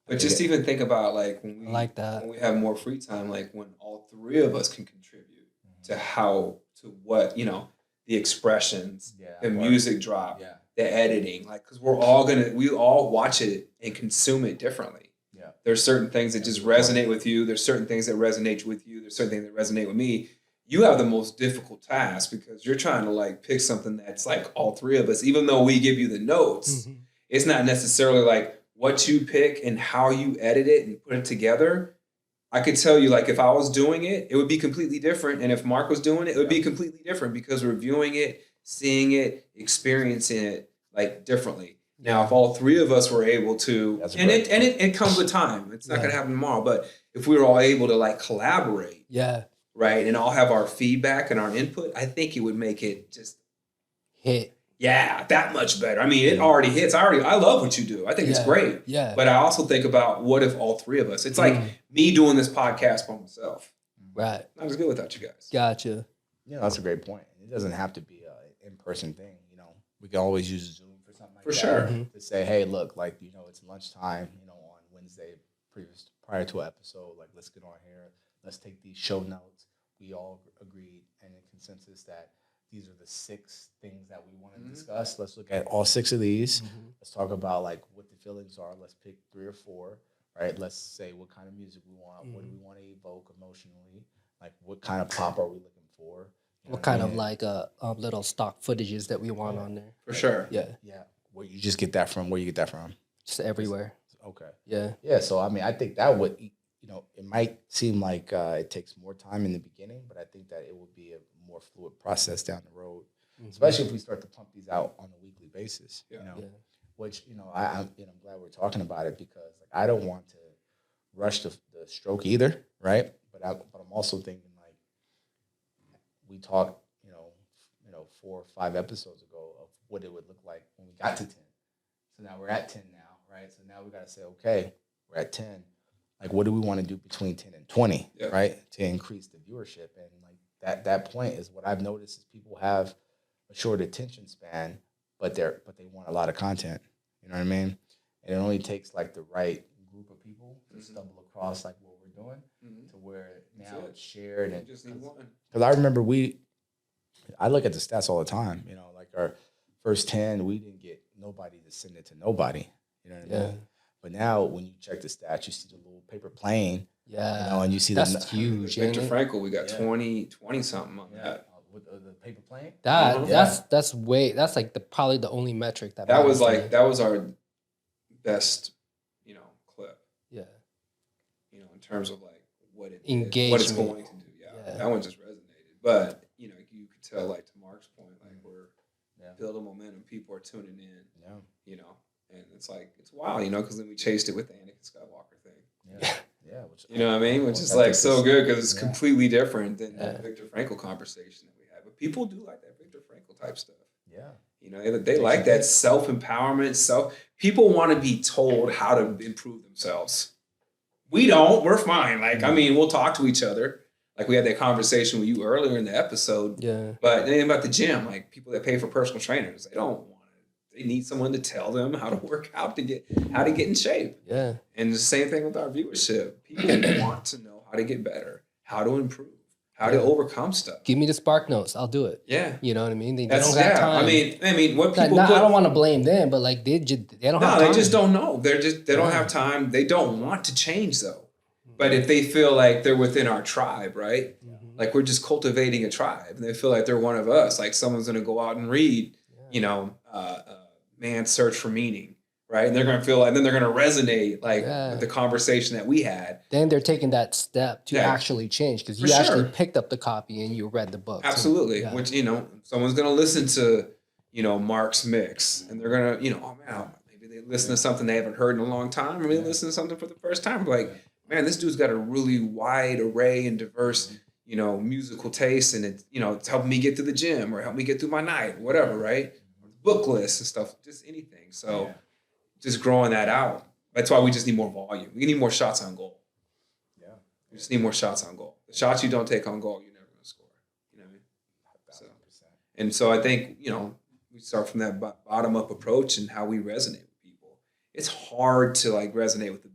But just even think about like when we when we have more free time, like when all three of us can contribute to what, you know, the expressions, the music drop, the editing, like, because we all watch it and consume it differently. Yeah. There's certain things that just resonate with you. There's certain things that resonate with you. There's certain things that resonate with me. You have the most difficult task because you're trying to like pick something that's like all three of us, even though we give you the notes, it's not necessarily like what you pick and how you edit it and put it together. I could tell you, like, if I was doing it, it would be completely different. And if Mark was doing it, it would be completely different because we're viewing it, seeing it, experiencing it like differently. Now, if all three of us were able to, it comes with time. It's not going to happen tomorrow. But if we were all able to like collaborate, right, and all have our feedback and our input, I think it would make it just hit. Yeah, that much better. I mean, it already hits. I love what you do. I think it's great. Yeah. But I also think about what if all three of us? It's like me doing this podcast by myself. Right. Not as good without you guys. Gotcha. Yeah, that's a great point. It doesn't have to be an in-person thing. You know, we can always use Zoom for something like that. For sure. To say, hey, look, like, you know, it's lunchtime, you know, on Wednesday prior to an episode. Like, let's get on here. Let's take these show notes. We all agreed and in consensus that these are the 6 things that we want to discuss. Let's look at all 6 of these. Let's talk about like what the feelings are. Let's pick 3 or 4, right? Let's say what kind of music we want. What do we want to evoke emotionally? Like what kind of pop are we looking for? What kind of like little stock footages that we want on there? For sure. Yeah, Yeah. Where you just get that from? Where you get that from? just everywhere. Okay. Yeah, Yeah. So I mean, I think that would, it might seem like it takes more time in the beginning, but I think that it will be a more fluid process down the road, especially if we start to pump these out on a weekly basis. Yeah. Which I'm glad we're talking about it because like I don't want to rush the stroke either, right? But I'm also thinking like we talked, 4 or 5 episodes ago of what it would look like when we got to 10. So now we're at 10 now, right? So now we got to say, okay, we're at 10. Like, what do we want to do between 10 and 20, right? To increase the viewership. And like that point is what I've noticed is people have a short attention span, but they want a lot of content. You know what I mean? And it only takes like the right group of people to stumble across like what we're doing to where now it's shared. And just need one. Because I remember I look at the stats all the time, like our first 10, we didn't get nobody to send it to nobody. You know what I mean? But now when you check the stats, you see the little paper plane. Yeah. And you see that's huge. Victor Frankl, we got 20 something on that. With the paper plane? That's like probably the only metric that was our best, clip. Yeah. In terms of like what it engagement, what it's going to do. Yeah. That one just resonated. But you could tell, like to Mark's point, like we're building momentum. People are tuning in. Yeah. And it's like it's wild, because then we chased it with the Anakin Skywalker thing. Yeah. Yeah. You know what I mean? Which is like so good because it's completely different than the Victor Frankl conversation that we had. But people do like that Victor Frankl type stuff. Yeah. They like that self-empowerment. People want to be told how to improve themselves. We don't. We're fine. Like, I mean, we'll talk to each other. Like we had that conversation with you earlier in the episode. Yeah. But anything about the gym, like people that pay for personal trainers, they need someone to tell them how to work out how to get in shape. Yeah. And the same thing with our viewership. People want to know how to get better, how to improve, how to overcome stuff. Give me the spark notes. I'll do it. Yeah. You know what I mean? They don't have time. I mean, what people I don't want to blame them, but like they don't have time. No, they just don't know. They don't have time. They don't want to change though. But if they feel like they're within our tribe, right? Like we're just cultivating a tribe and they feel like they're one of us, like someone's going to go out and read, Man's Search for Meaning, right? And they're going to feel like, and then they're going to resonate with the conversation that we had. Then they're taking that step to actually change because you actually picked up the copy and you read the book. Absolutely. So, which, someone's going to listen to, Mark's mix and they're going to, oh man, maybe they listen to something they haven't heard in a long time. Or maybe they listen to something for the first time. Like, man, this dude's got a really wide array and diverse, musical taste, and it's helping me get to the gym or help me get through my night, whatever, right? Book lists and stuff, just anything. So just growing that out. That's why we just need more volume. We need more shots on goal. Yeah. We just need more shots on goal. The shots you don't take on goal, you're never going to score. You know what I mean? 100%. So I think, we start from that bottom up approach and how we resonate with people. It's hard to resonate with the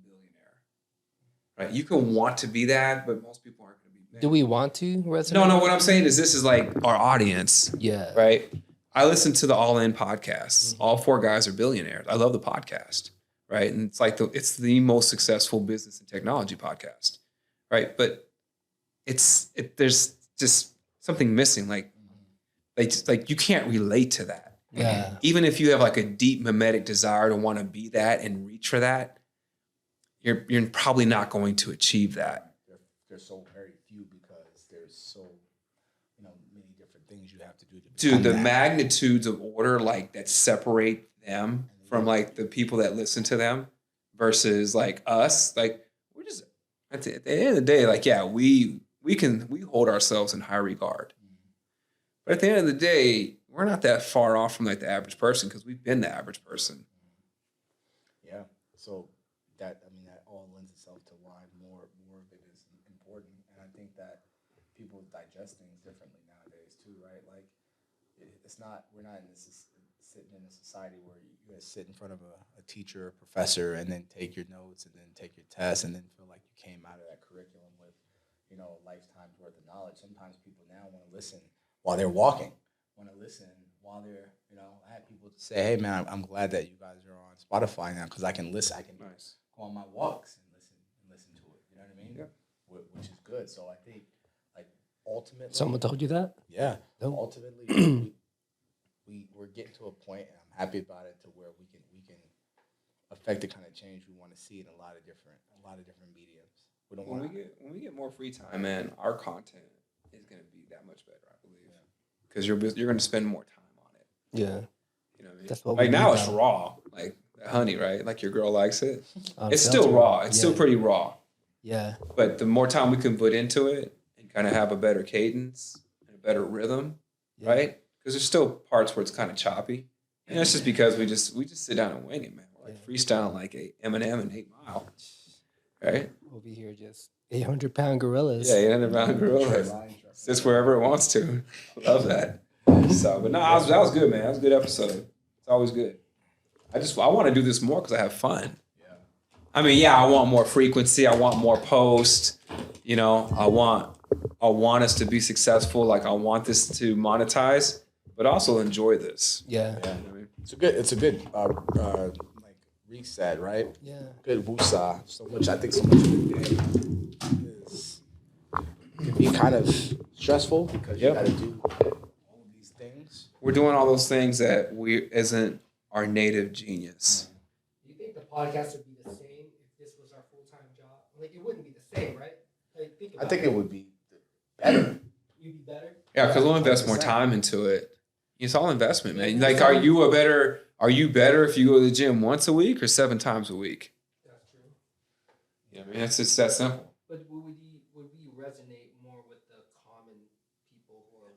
right? You can want to be that, but most people aren't going to be that. Do we want to resonate? No, what I'm saying is this is like our audience. Yeah. Right? I listen to the All In podcasts. All 4 guys are billionaires. I love the podcast. Right? And it's like it's the most successful business and technology podcast. Right? But there's just something missing. Like you can't relate to that. Yeah. Even if you have like a deep mimetic desire to want to be that and reach for that, you're probably not going to achieve that. There's so very few because there's so many different things you have to do to Dude, the magnitudes of order that separate them from the people that listen to them versus us, we're just at the end of the day, we hold ourselves in high regard. But at the end of the day, we're not that far off from the average person because we've been the average person. Yeah. So that all lends itself to why more of it is important. And I think that people digest things differently nowadays too, right? Like we're not sitting in a society where you guys sit in front of a teacher or professor and then take your notes and then take your tests and then feel like you came out of that curriculum with, a lifetime's worth of knowledge. Sometimes people now want to listen while they're walking, want to listen while they're, I had people say, hey man, I'm glad that you guys are on Spotify now because I can listen. I can go on my walks and listen to it. You know what I mean? Yeah. Which is good. So I think ultimately, Someone told you that? yeah, No. ultimately, we're getting to a point, and I'm happy about it, to where we can affect the kind of change we want to see in a lot of different mediums. We don't When want we get more free time, man, our content is going to be that much better, I believe, because you're going to spend more time on it. Yeah. You know what I mean? That's what like we now need it's now. raw, like honey, right? Like your girl likes it. It's Unfiltered. still raw. It's still Yeah. pretty raw. Yeah. But the more time we can put into it and kind of have a better cadence and a better rhythm, Yeah. right? Because there's still parts where it's kind of choppy. And that's just because we just sit down and wing it, man. We're like freestyling like Eminem and 8 Mile, right? Over here, just 800-pound gorillas. Yeah, 800-pound gorillas. Sits wherever it wants to. Love that. So, but no, that was good, man. That was a good episode. It's always good. I want to do this more because I have fun. Yeah. I mean, yeah, I want more frequency. I want more posts. You know, I want us to be successful. Like, I want this to monetize, but also enjoy this. Yeah. Yeah. You know what I mean? It's a good like reset, right? Yeah. Good woosah. So much of the day can be kind of stressful because you got to do all of these things. We're doing all those things that isn't our native genius. Do you think the podcast would be the same if this was our full-time job? Like, it wouldn't be the same, right? Like, I think it would be better. You'd be better? Yeah, because we'll invest more 100%. time into it. It's all investment, man. Like, are you better if you go to the gym once a week or 7 times a week? That's true. Yeah, I mean, it's just that simple. But would we resonate more with the common people who are